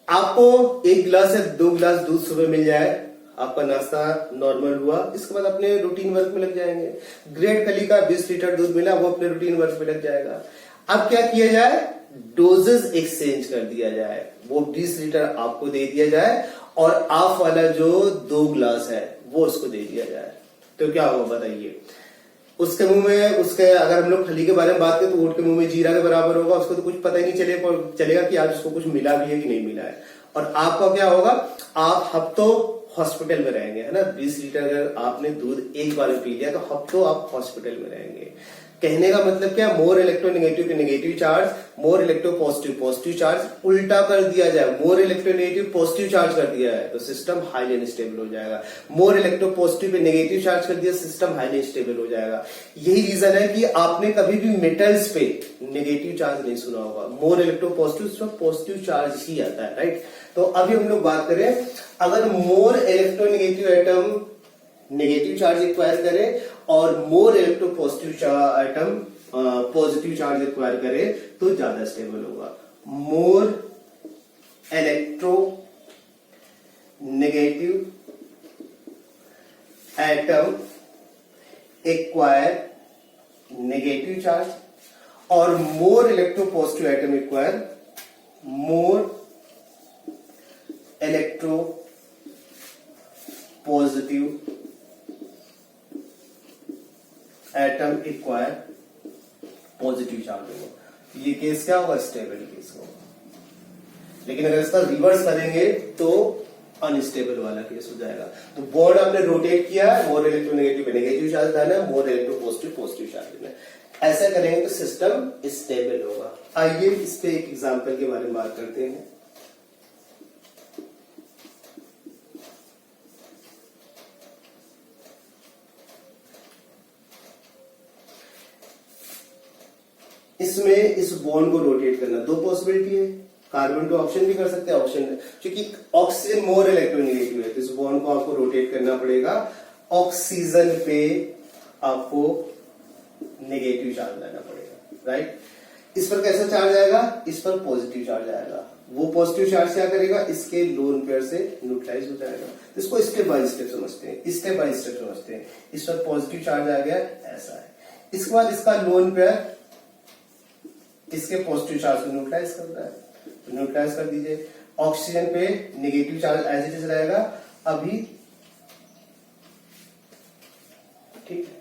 आपको 1 गिलास या 2 गिलास दूध सुबह मिल जाए, आपका नाश्ता नॉर्मल हुआ, इसके बाद अपने रूटीन वर्क में लग जाएंगे। ग्रेट खली का 20 लीटर दूध मिला, वो अपने रूटीन वर्क में लग जाएगा। अब क्या किया जाए? डोजेस एक्सचेंज कर दिया जाए, वो 20 लीटर आपको दे दिया जाए और आप वाला जो 2 गिलास है वो उसको दे दिया जाए, तो क्या होगा बताइए। उसके मुंह में, उसके अगर हम लोग खली के बारे में बात करें तो ऊंट के मुंह में जीरा के बराबर होगा, उसको तो कुछ पता ही नहीं चलेगा कि आज उसको कुछ मिला भी है कि नहीं मिला है। और आपका क्या होगा, आप हफ्तों हॉस्पिटल में रहेंगे, है ना। 20 लीटर अगर आपने दूध एक बार में पी लिया तो हफ्तों आप हॉस्पिटल में रहेंगे। कहने का मतलब क्या, मोर इलेक्ट्रोनेगेटिव के नेगेटिव चार्ज, मोर इलेक्ट्रो पॉजिटिव पॉजिटिव चार्ज उल्टा कर दिया जाए, मोर इलेक्ट्रोनेगेटिव पॉजिटिव चार्ज कर दिया है तो सिस्टम हाईली अनस्टेबल हो जाएगा। मोर electro positive pay negative charge कर दिया, सिस्टम हाईली अनस्टेबल हो जाएगा। यही रीजन है कि आपने कभी भी मेटल्स पे नेगेटिव चार्ज नहीं सुना होगा, more electropositive positive charge ही आता है, राइट। तो अभी हम लोग बात करें, अगर more electronegative atom negative charge acquire करे और more electropositive atom positive charge acquire करे तो ज्यादा स्टेबल होगा। More electronegative atom acquire negative charge और more electropositive atom acquire more electropositive atom acquire positive charge होगा। ये case क्या होगा, स्टेबल केस होगा। लेकिन अगर इसका रिवर्स करेंगे तो अनस्टेबल वाला केस हो जाएगा। तो बॉन्ड आपने रोटेट किया, मोर इलेक्ट्रोनेगेटिव पे नेगेटिव चार्ज डालना है, मोर इलेक्ट्रो पॉजिटिव पॉजिटिव चार्ज देना है। ऐसा करेंगे तो सिस्टम स्टेबल होगा। आइए इस पे एक एग्जांपल के बारे में बात करते हैं। इसमें इस बॉन्ड को रोटेट करना, दो पॉसिबिलिटी है, कार्बन टू ऑक्सीजन भी कर सकते हैं, ऑक्सीजन क्योंकि ऑक्सीजन मोर इलेक्ट्रोनेगेटिव है तो इस बॉन्ड को आपको रोटेट करना पड़ेगा, ऑक्सीजन पे आपको नेगेटिव चार्ज लाना पड़ेगा, राइट। इस पर कैसा चार्ज आएगा, इस पर पॉजिटिव चार्ज आएगा। वो पॉजिटिव चार्ज क्या करेगा, इसके लोन पेयर से न्यूट्रलाइज हो जाएगा। इसको स्टेप बाय स्टेप समझते हैं, स्टेप बाय स्टेप समझते हैं। इस पर पॉजिटिव चार्ज आ गया, ऐसा है। इसके बाद इसका लोन पेयर इसके पॉजिटिव चार्ज को न्यूट्रलाइज कर रहा है तो न्यूट्रलाइज कर दीजिए। ऑक्सीजन पे negative charge as it is रहेगा अभी, ठीक है।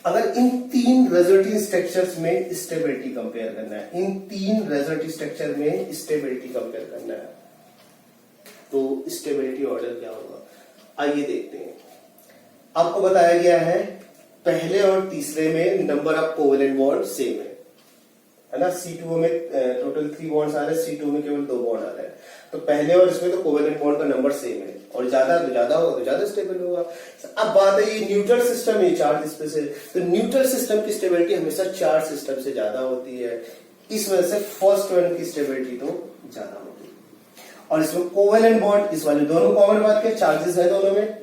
अगर इन तीन रेजोनेटिव स्ट्रक्चर्स में स्टेबिलिटी कंपेयर करना है, इन तीन रेजोनेटिव स्ट्रक्चर में स्टेबिलिटी कंपेयर करना है तो स्टेबिलिटी ऑर्डर क्या होगा, आइए देखते हैं। आपको बताया गया है पहले और तीसरे में number of covalent bond same है ना। C2 में टोटल 3 बॉन्ड्स आ रहे हैं, C2 में केवल 2 बॉन्ड आ रहे हैं। तो पहले और इसमें तो कोवेलेंट बॉन्ड का नंबर सेम है और ज्यादा तो ज्यादा होगा तो ज्यादा स्टेबल होगा। अब बात है ये न्यूट्रल सिस्टम है, चार्ज स्पेसिस, तो न्यूट्रल सिस्टम की स्टेबिलिटी हमेशा चार्ज सिस्टम से ज्यादा होती है। इस वजह से फर्स्ट वन की स्टेबिलिटी तो ज्यादा होती है। और इसमें कोवेलेंट बॉन्ड इस वाले दोनों कॉमन बात के चार्जेस है,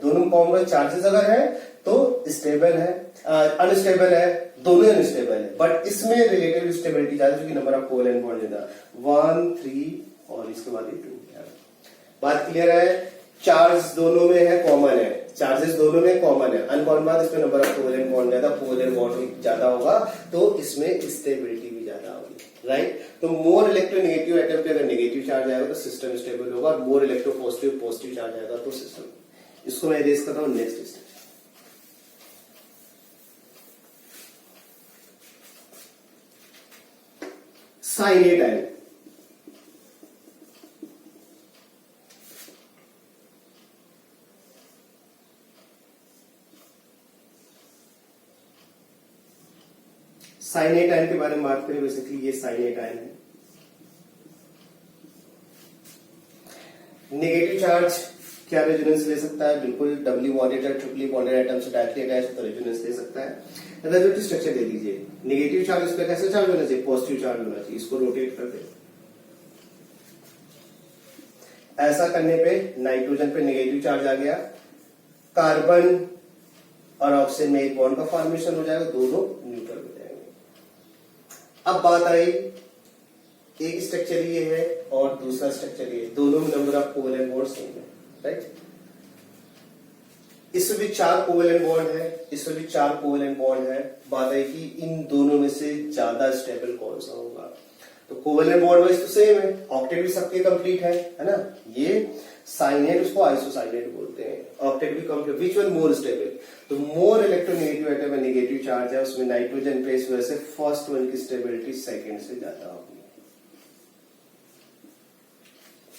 दोनों कॉमन चार्जेस अगर है तो स्टेबल है, अनस्टेबल है, दोनों अनस्टेबल है। बट इसमें रिलेटिव स्टेबिलिटी ज्यादा क्योंकि नंबर ऑफ कोवेलेंट बॉन्ड ज्यादा 1 3 और इसके बाद 2। बात क्लियर है, चार्ज दोनों में है, कॉमन है, चार्जेस दोनों में कॉमन है। अनकॉमन बात इसमें नंबर ऑफ कोवेलेंट बॉन्ड ज्यादा, कोवेलेंट बॉन्ड ज्यादा होगा तो इसमें स्टेबिलिटी भी ज्यादा होगी, राइट। तो मोर इलेक्ट्रोनेगेटिव एटम पे अगर नेगेटिव चार्ज आएगा तो सिस्टम स्टेबल होगा और more electropositive positive charge आएगा तो सिस्टम। इसको मैं इरेज करता हूं, next step. Cyanate ion, cyanate ion के बारे में बात करें, बेसिकली ये साइनेट आयन है। नेगेटिव चार्ज क्या रेजोनेंस ले सकता है, बिल्कुल डबली बॉन्डेड या ट्रिपली बॉन्डेड एटम से डायरेक्टली अटैच तो रेजोनेंस ले सकता है। रेजोनेटिव स्ट्रक्चर दे दीजिए, नेगेटिव चार्ज इस पे कैसे चार्ज होना चाहिए, पॉजिटिव चार्ज होना चाहिए। इसको रोटेट कर दे, ऐसा करने पे नाइट्रोजन पे नेगेटिव चार्ज आ गया, कार्बन और ऑक्सीजन में एक बॉन्ड का फॉर्मेशन हो जाएगा, दोनों न्यूट्रल हो जाएंगे। अब बात आई, एक स्ट्रक्चर ये है और दूसरा स्ट्रक्चर ये, दोनों में number of covalent bond same है, राइट। इसमें भी 4 कोवेलेंट बॉन्ड है, इसमें भी 4 कोवेलेंट बॉन्ड है। बात है कि इन दोनों में से ज्यादा स्टेबल कौन सा होगा, तो तो कोवेलेंट बॉन्ड वाइज तो सेम है, ऑक्टेट भी सबके कंप्लीट है ना। ये साइनेट उसको आइसोसाइनेट बोलते हैं, ऑक्टेट भी complete. Which one more stable? तो मोर इलेक्ट्रोनेगेटिव एटम है, नेगेटिव चार्ज है उसमें नाइट्रोजन पे, इस वजह से फर्स्ट वन की स्टेबिलिटी सेकंड से ज्यादा होगी।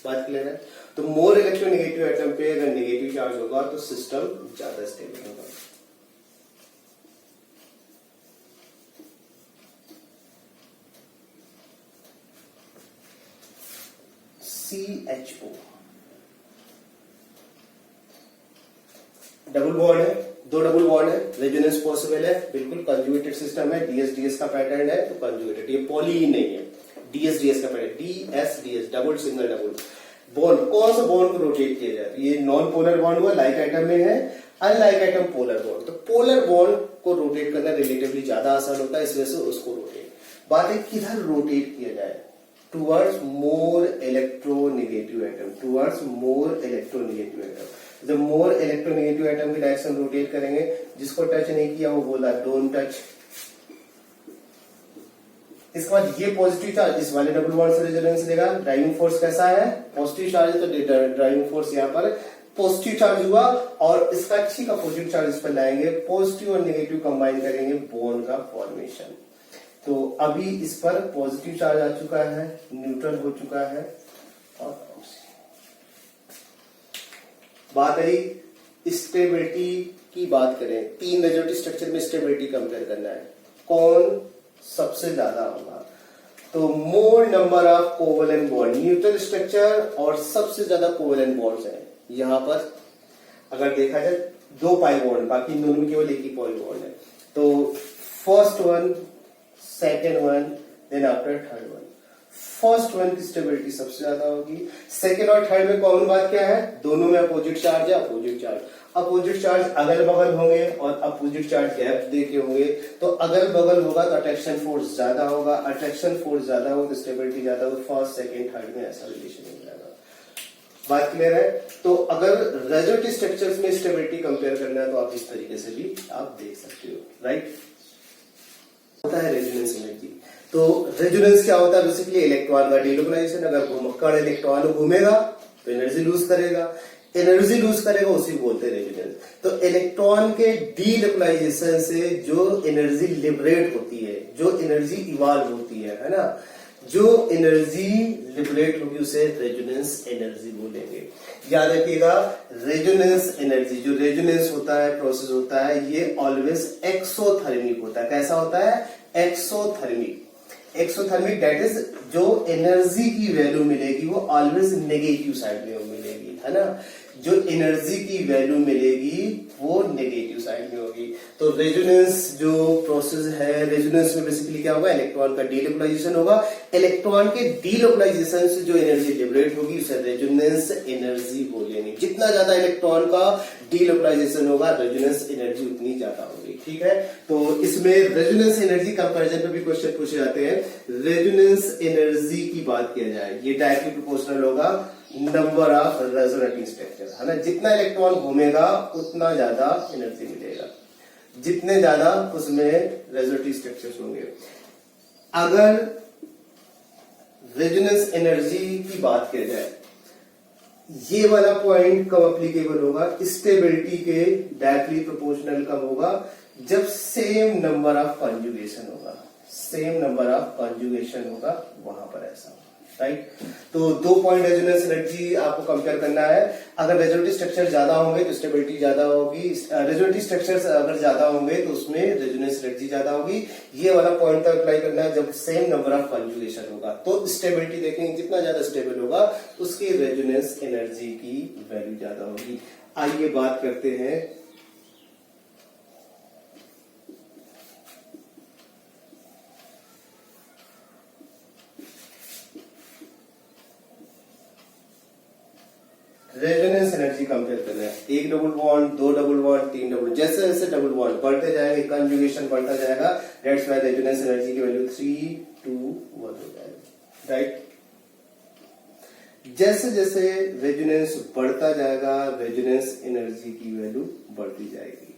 बात क्लियर है? तो मोर इलेक्ट्रोनेगेटिव एटम पे अगर नेगेटिव चार्ज होगा तो सिस्टम ज्यादा स्टेबल होगा। CHO डबल बॉन्ड है, दो डबल बॉन्ड है, रेजोनेंस पॉसिबल है, बिल्कुल कंजुगेटेड सिस्टम है, डीएस का पैटर्न है तो कंजुगेटेड, ये पॉली नहीं है, डीएस का pattern, DS double single double bond. कौन सा बॉन्ड को रोटेट किया जाए? ये नॉन पोलर बॉन्ड हुआ, लाइक आइटम में है, अनलाइक आइटम पोलर बॉन्ड। तो पोलर बॉन्ड को रोटेट करना रिलेटिवली ज्यादा आसान होता है, इस वजह से उसको रोटेट। बात है किधर रोटेट किया जाए? Towards more electronegative atom, towards more electronegative atom. जब मोर इलेक्ट्रोनेगेटिव एटम की डायरेक्शन रोटेट करेंगे, जिसको टच नहीं किया वो बोला डोंट टच। इसके बाद ये पॉजिटिव चार्ज इस वाले डबल बॉन्ड से रेजोनेंस लेगा, ड्राइविंग फोर्स कैसा है? पॉजिटिव चार्ज है तो ड्राइविंग फोर्स यहाँ पर पॉजिटिव चार्ज हुआ, और इसका ठीक अपोजिट चार्ज इस पर लाएंगे, पॉजिटिव और नेगेटिव कंबाइन करेंगे, बॉन्ड का फॉर्मेशन। तो अभी इस पर पॉजिटिव चार्ज आ चुका है, न्यूट्रल हो चुका है, और बात रही स्टेबिलिटी की। बात करें, तीन रेजोनेटिव स्ट्रक्चर में स्टेबिलिटी कंपेयर करना है, कौन सबसे ज्यादा होगा? तो मोर number of covalent bond, neutral structure और सबसे ज्यादा कोवेलेंट बॉन्ड्स हैं। यहां पर अगर देखा जाए दो पाई बॉन्ड, बाकी इन दोनों में केवल एक ही पाई बॉन्ड है। तो first one, second one, then after third one. First one की स्टेबिलिटी सबसे ज्यादा होगी। सेकेंड और थर्ड में कॉमन बात क्या है? दोनों में अपोजिट चार्ज है, अपोजिट चार्ज। अपोजिट चार्ज अगल बगल होंगे और अपोजिट चार्ज गैप देके होंगे, तो अगल बगल होगा तो अट्रैक्शन फोर्स ज्यादा होगा, अट्रैक्शन फोर्स ज्यादा होगा तो स्टेबिलिटी ज्यादा होगी। फर्स्ट सेकेंड थर्ड में ऐसा रिलेशन हो जाएगा। बात क्लियर है? तो अगर रेजोनेटिव स्ट्रक्चर्स में स्टेबिलिटी कंपेयर करना है तो आप इस तरीके से भी आप देख सकते हो, राइट? होता है रेजोनेंस एनर्जी। तो रेजोनेंस क्या होता है? बेसिकली इलेक्ट्रॉन का डीलोकलाइजेशन। अगर कण इलेक्ट्रॉन घूमेगा तो एनर्जी लूज करेगा, एनर्जी लूज करेगा, उसी बोलते हैं रेजोनेंस। तो इलेक्ट्रॉन के डीलोकलाइजेशन से जो एनर्जी लिबरेट होती है, जो एनर्जी इवॉल्व होती है ना, जो एनर्जी लिबरेट होगी उसे रेजोनेंस एनर्जी बोलेंगे। याद रखिएगा, रेजोनेंस एनर्जी, जो रेजोनेंस होता है, प्रोसेस होता है, ये ऑलवेज एक्सोथर्मिक होता है। कैसा होता है? एक्सोथर्मिक। एक्सोथर्मिक दैट इज जो एनर्जी की वैल्यू मिलेगी वो ऑलवेज नेगेटिव साइड में मिलेगी, है ना। जो एनर्जी की वैल्यू मिलेगी वो नेगेटिव साइड में होगी। तो रेजोनेंस जो प्रोसेस है, रेजोनेंस में बेसिकली क्या होगा? इलेक्ट्रॉन का डीलोकलाइजेशन होगा। इलेक्ट्रॉन के डीलोकलाइजेशन से जो एनर्जी लिबरेट होगी उसे रेजोनेंस एनर्जी बोलेंगे। जितना ज्यादा इलेक्ट्रॉन का डीलोकलाइजेशन होगा, रेजोनेंस एनर्जी उतनी ज्यादा होगी, ठीक है। तो इसमें रेजोनेंस एनर्जी कंपैरिजन पे भी क्वेश्चन पूछे जाते हैं। रेजोनेंस एनर्जी की बात किया जाए, ये डायरेक्टली प्रोपोर्शनल होगा नंबर ऑफ रेजोनेटिंग स्ट्रक्चर, है ना। जितना इलेक्ट्रॉन घूमेगा उतना ज्यादा एनर्जी मिलेगा, जितने ज्यादा उसमें रेजोनेटिव स्ट्रक्चर्स होंगे। अगर रेजोनेंस एनर्जी की बात किया जाए, ये वाला पॉइंट कब अप्लीकेबल होगा? स्टेबिलिटी के डायरेक्टली प्रोपोर्शनल कब होगा? जब सेम नंबर ऑफ कॉन्जुगेशन होगा, सेम नंबर ऑफ कॉन्जुगेशन होगा, वहां पर ऐसा होगा, राइट। तो दो पॉइंट रेजोनेंस एनर्जी आपको कंपेयर करना है। अगर रेजोनेटिव स्ट्रक्चर ज्यादा होंगे तो स्टेबिलिटी ज्यादा होगी, रेजोनेटिव स्ट्रक्चर्स अगर ज्यादा होंगे तो उसमें रेजोनेंस एनर्जी ज्यादा होगी। ये वाला पॉइंट तक अप्लाई करना है जब सेम नंबर ऑफ कॉन्जुगेशन होगा, तो स्टेबिलिटी देखेंगे, जितना ज्यादा स्टेबल होगा उसकी रेजोनेंस एनर्जी की वैल्यू ज्यादा होगी। आइए बात करते हैं रेजोनेंस एनर्जी कंपेयर करना है। एक डबल बॉन्ड, दो डबल बॉन्ड, तीन डबल, जैसे जैसे डबल बॉन्ड बढ़ते जाएंगे, कंजुगेशन बढ़ता जाएगा, दैट्स व्हाई रेजोनेंस एनर्जी की वैल्यू 3, 2, 1 हो जाएगी, राइट। जैसे जैसे रेजोनेंस बढ़ता जाएगा, रेजोनेंस एनर्जी की वैल्यू बढ़ती जाएगी।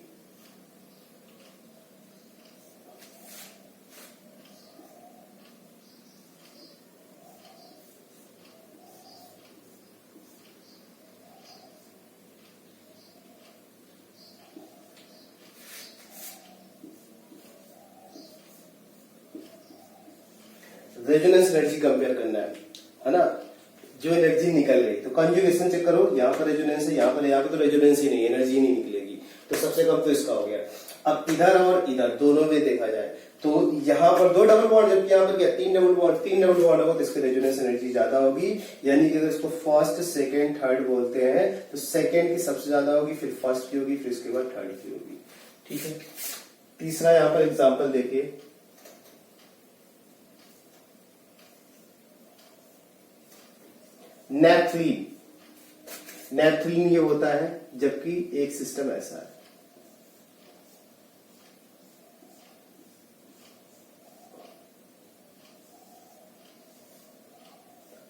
रेजोनेंस एनर्जी कंपेयर करना है ना, जो एनर्जी निकल गई तो कंजुगेशन चेक करो, यहाँ पर रेजोनेंस है, यहाँ पर तो रेजोनेंस ही नहीं, एनर्जी नहीं निकलेगी, तो सबसे कम तो इसका हो गया। अब इधर और इधर दोनों में देखा जाए तो यहाँ पर 2 डबल बॉन्ड, जबकि यहाँ पर क्या 3 डबल बॉन्ड, 3 डबल बॉन्ड होगा तो इसकी रेजोनेंस एनर्जी ज्यादा होगी, यानी कि अगर इसको फर्स्ट सेकंड थर्ड बोलते हैं तो सेकंड की सबसे ज्यादा होगी, फिर फर्स्ट की होगी, फिर इसके बाद थर्ड की होगी। ठीक है, तीसरा यहाँ पर एग्जाम्पल देखिए, नेपथलीन। नेपथलीन ये होता है जबकि एक सिस्टम ऐसा है,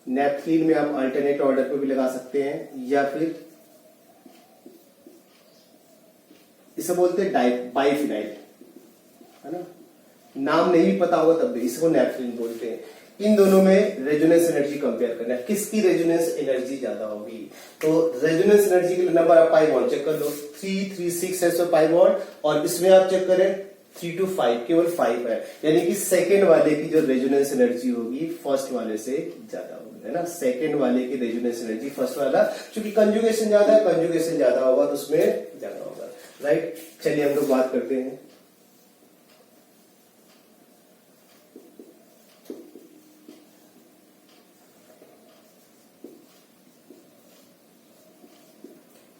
नेपथलीन में आप अल्टरनेट ऑर्डर पे भी लगा सकते हैं या फिर इसे बोलते हैं बाइफिनाइल, है ना, नाम नहीं भी पता होगा तब भी इसको नेपथलीन बोलते हैं। इन दोनों में रेजोनेंस एनर्जी कंपेयर करना है, किसकी रेजोनेंस एनर्जी ज्यादा होगी। तो रेजोनेंस एनर्जी के नंबर आप पाई बॉन्ड चेक कर लो, 3, 3, 6 है इसमें पाई बॉन्ड, और इसमें आप चेक करें 3 to 5, केवल 5 है, यानी कि सेकेंड वाले की जो रेजोनेंस एनर्जी होगी फर्स्ट वाले से ज्यादा होगी, है ना, सेकेंड वाले की रेजोनेंस एनर्जी फर्स्ट वाला, क्योंकि कंजुगेशन ज्यादा है, कंजुगेशन ज्यादा होगा तो उसमें ज्यादा होगा। राइट, चलिए हम लोग बात करते हैं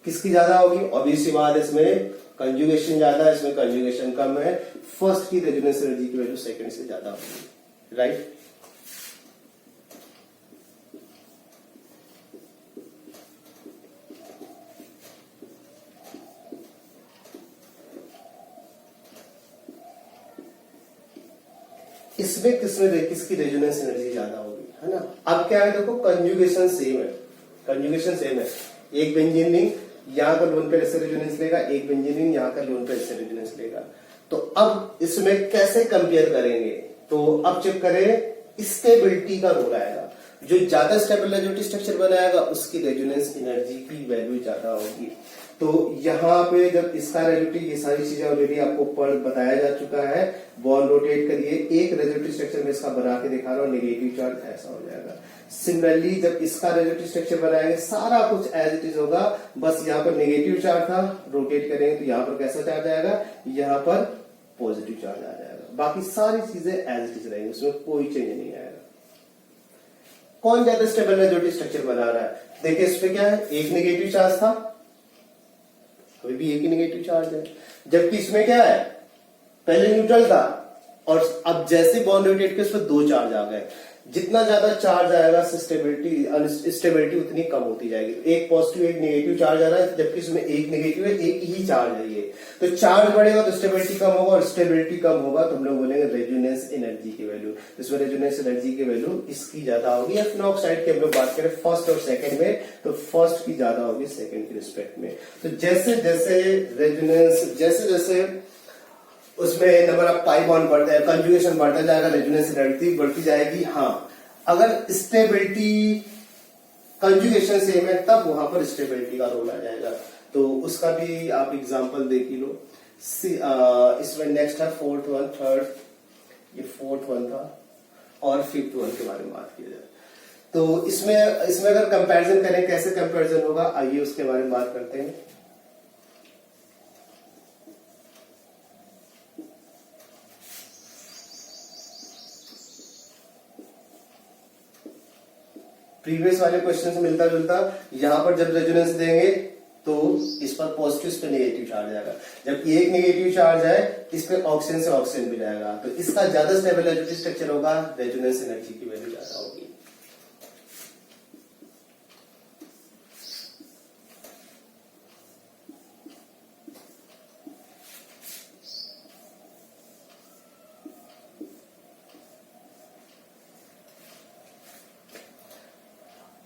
किसकी ज्यादा होगी। ऑब्वियसली बात है, इसमें कंजुगेशन ज्यादा है, इसमें कंजुगेशन कम है, फर्स्ट की रेजोनेंस एनर्जी की वैल्यू सेकंड से ज्यादा होगी। राइट, इसमें किसकी रेजोनेंस एनर्जी ज्यादा होगी, है ना। अब क्या है, देखो कंजुगेशन सेम है, कंजुगेशन सेम है, एक बेंजीन रिंग यहाँ का लोन पेयर से रेजोनेंस लेगा, एक बेंजीन रिंग यहाँ का लोन पेयर से रेजोनेंस लेगा। तो अब इसमें कैसे कंपेयर करेंगे, तो अब चेक करें स्टेबिलिटी का रोल आएगा, जो ज्यादा स्टेबल रेजोनेटिव स्ट्रक्चर बनाएगा उसकी रेजोनेंस एनर्जी की वैल्यू ज्यादा होगी। तो यहाँ पे जब इसका रेजोनेटिव, ये सारी चीजें ऑलरेडी आपको बताया जा चुका है, बॉन्ड रोटेट करिए, एक रेजोनेटिव स्ट्रक्चर में इसका बना के दिखा रहा हूं, नेगेटिव चार्ज ऐसा हो जाएगा। सिमिलरली जब इसका रेजोनेटिव स्ट्रक्चर बनाएंगे सारा कुछ एज इट इज होगा, बस यहाँ पर नेगेटिव चार्ज था, रोटेट करेंगे तो यहाँ पर कैसा चार्ज आएगा, यहाँ पर पॉजिटिव चार्ज आ जाएगा, बाकी सारी चीजें एज इट इज रहेंगी, उसमें कोई चेंज नहीं आएगा। कौन ज्यादा स्टेबल रेजोनेटिव स्ट्रक्चर बना रहा है, देखिए इस पे क्या है, एक नेगेटिव चार्ज था, अभी भी एक ही नेगेटिव चार्ज है, जबकि इसमें क्या है, पहले न्यूट्रल था और अब जैसे बॉन्ड रोटेट किया उसमें 2 चार्ज आ गए। जितना ज्यादा चार्ज आएगा स्टेबिलिटी उतनी कम होती जाएगी। एक पॉजिटिव एक नेगेटिव चार्ज आ रहा है, जबकि इसमें एक नेगेटिव है, एक ही चार्ज है ये, तो चार्ज बढ़ेगा तो स्टेबिलिटी कम होगा, और स्टेबिलिटी कम होगा तो हम लोग बोलेंगे रेजोनेंस एनर्जी की वैल्यू। इसमें रेजोनेंस एनर्जी की वैल्यू इसकी ज्यादा होगी। एफिन ऑक्साइड की हम लोग बात करें फर्स्ट और सेकंड में, तो फर्स्ट की ज्यादा होगी सेकंड के रिस्पेक्ट में। तो जैसे जैसे रेजोनेंस, जैसे जैसे उसमें नंबर ऑफ पाई बॉन्ड बढ़ता है, कंजुगेशन बढ़ता जाएगा, रेजोनेंस एनर्जी बढ़ती जाएगी। हाँ, अगर स्टेबिलिटी कंजुगेशन सेम है तब वहां पर स्टेबिलिटी का रोल आ जाएगा। तो उसका भी आप एग्जांपल देख ही लो। इसमें नेक्स्ट है फोर्थ वन, थर्ड, ये फोर्थ वन था, और फिफ्थ वन के बारे में बात की जाए तो इसमें अगर कंपैरिजन करें, कैसे कंपैरिजन होगा, आइए उसके बारे में बात करते हैं। प्रीवियस वाले क्वेश्चन से मिलता जुलता, यहां पर जब रेजोनेंस देंगे तो इस पर पॉजिटिव, इस पर नेगेटिव चार्ज आएगा, जबकि एक नेगेटिव चार्ज है इस पे ऑक्सीजन से ऑक्सीजन भी जाएगा, तो इसका ज्यादा स्टेबल रेजोनेटिव स्ट्रक्चर होगा, रेजोनेंस एनर्जी की वैल्यू ज्यादा होगी।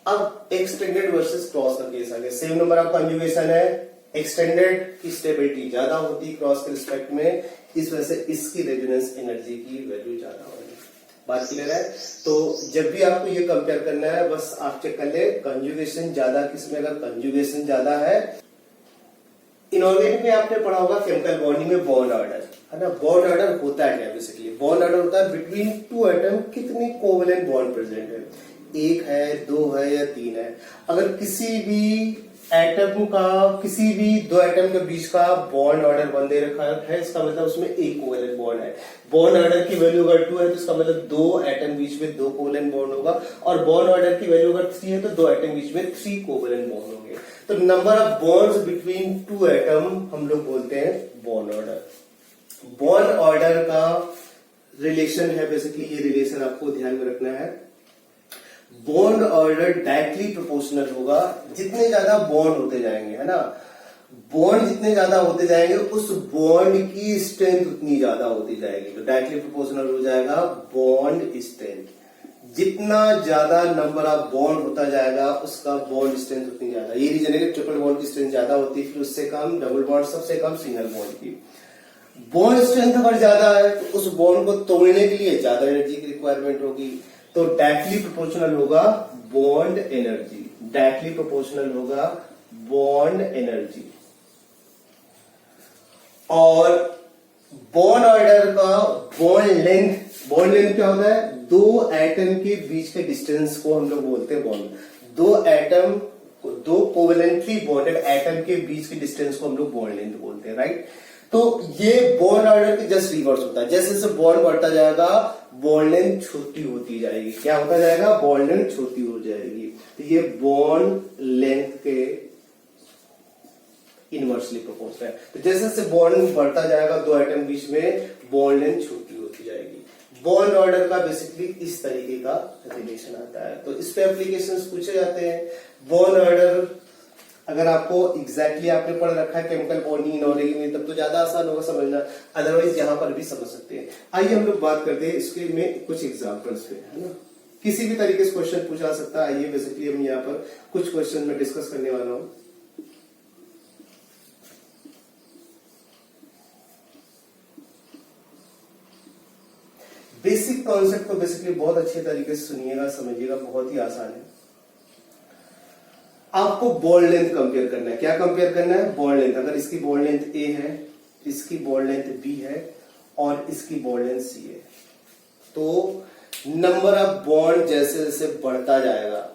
अब एक्सटेंडेड वर्सेस क्रॉस का केस आ गया। सेम नंबर ऑफ कंजुगेशन है, एक्सटेंडेड की स्टेबिलिटी ज्यादा होती क्रॉस के रिस्पेक्ट में, इस वजह से इसकी रेजोनेंस एनर्जी की वैल्यू ज्यादा होगी। बात क्लियर है। तो जब भी आपको ये कंपेयर करना है, बस आप चेक कर ले कंजुगेशन ज्यादा किसमें, अगर कंजुगेशन ज्यादा है इनऑर्गेनिक में आपने पढ़ा होगा केमिकल बॉन्डिंग में बॉन्ड ऑर्डर, है ना। बॉन्ड ऑर्डर होता है क्या बेसिकली? बॉन्ड ऑर्डर होता है बिटवीन टू एटम कितने कोवेलेंट बॉन्ड प्रेजेंट है, एक है, दो है या तीन है। अगर किसी भी एटम का, किसी भी दो एटम के बीच का बॉन्ड ऑर्डर 1 दे रखा है, इसका मतलब उसमें एक कोवेलेंट बॉन्ड है। बॉन्ड ऑर्डर की वैल्यू अगर 2 है तो इसका मतलब दो एटम बीच में 2 कोवेलेंट बॉन्ड होगा, और बॉन्ड ऑर्डर की वैल्यू अगर 3 है तो दो एटम बीच में 3 कोवेलेंट बॉन्ड होंगे। तो number of bonds between two atom हम लोग बोलते हैं बॉन्ड ऑर्डर। बॉन्ड ऑर्डर का रिलेशन है बेसिकली, ये रिलेशन आपको ध्यान में रखना है। बॉन्ड ऑर्डर डायरेक्टली प्रोपोर्शनल होगा, जितने ज्यादा बॉन्ड होते जाएंगे, है ना, बॉन्ड जितने ज्यादा होते जाएंगे उस बॉन्ड की स्ट्रेंथ उतनी ज्यादा होती जाएगी। तो डायरेक्टली प्रोपोर्शनल हो जाएगा बॉन्ड स्ट्रेंथ। जितना ज्यादा नंबर ऑफ बॉन्ड होता जाएगा उसका बॉन्ड स्ट्रेंथ उतनी ज्यादा। ये रीजन है कि ट्रिपल बॉन्ड की स्ट्रेंथ ज्यादा होती है, फिर उससे कम डबल बॉन्ड, सबसे कम सिंगल बॉन्ड की। बॉन्ड स्ट्रेंथ अगर ज्यादा है तो उस बॉन्ड को तोड़ने के लिए ज्यादा एनर्जी की रिक्वायरमेंट होगी, तो डायरेक्टली प्रोपोर्शनल होगा बॉन्ड एनर्जी। डायरेक्टली प्रोपोर्शनल होगा बॉन्ड एनर्जी। और बॉन्ड ऑर्डर का बॉन्ड लेंथ, बॉन्ड लेंथ क्या होता है? दो एटम के बीच के डिस्टेंस को हम लोग बोलते हैं बॉन्ड। दो एटम, दो कोवेलेंटली बॉन्डेड एटम के बीच के डिस्टेंस को हम लोग बॉन्ड लेंथ बोलते हैं, राइट। तो ये बॉन्ड ऑर्डर के जस्ट रिवर्स होता है। जैसे जैसे बॉन्ड बढ़ता जाएगा बॉन्ड लेंथ छोटी होती जाएगी। क्या होता जाएगा? बॉन्ड लेंथ छोटी हो जाएगी। तो ये बॉन्ड लेंथ के इनवर्सली प्रोपोर्शनल है। तो जैसे जैसे बॉन्ड बढ़ता जाएगा दो एटम बीच में, बॉन्ड लेंथ छोटी होती जाएगी। बॉन्ड ऑर्डर का बेसिकली इस तरीके का रिलेशन आता है। तो इस पे एप्लीकेशंस पूछे जाते हैं। बॉन्ड ऑर्डर अगर आपको एग्जैक्टली आपने पढ़ रखा है केमिकल बॉन्डिंग इनऑर्गेनिक में, तब तो ज्यादा आसान होगा समझना, अदरवाइज यहां पर भी समझ सकते हैं। आइए हम लोग बात करते हैं इसके में कुछ एग्जांपल्स पे, है ना। किसी भी तरीके से क्वेश्चन पूछा सकता है। आइए बेसिकली हम यहाँ पर कुछ क्वेश्चन में डिस्कस करने वाला हूं। बेसिक कॉन्सेप्ट को बेसिकली बहुत अच्छे तरीके से सुनिएगा, समझिएगा, बहुत ही आसान है। आपको बॉन्ड लेंथ कंपेयर करना है। क्या कंपेयर करना है? Bond length. अगर इसकी बॉन्ड लेंथ ए है, इसकी बॉन्ड लेंथ बी है और इसकी बॉन्ड लेंथ सी है, तो नंबर ऑफ बॉन्ड जैसे जैसे बढ़ता जाएगा,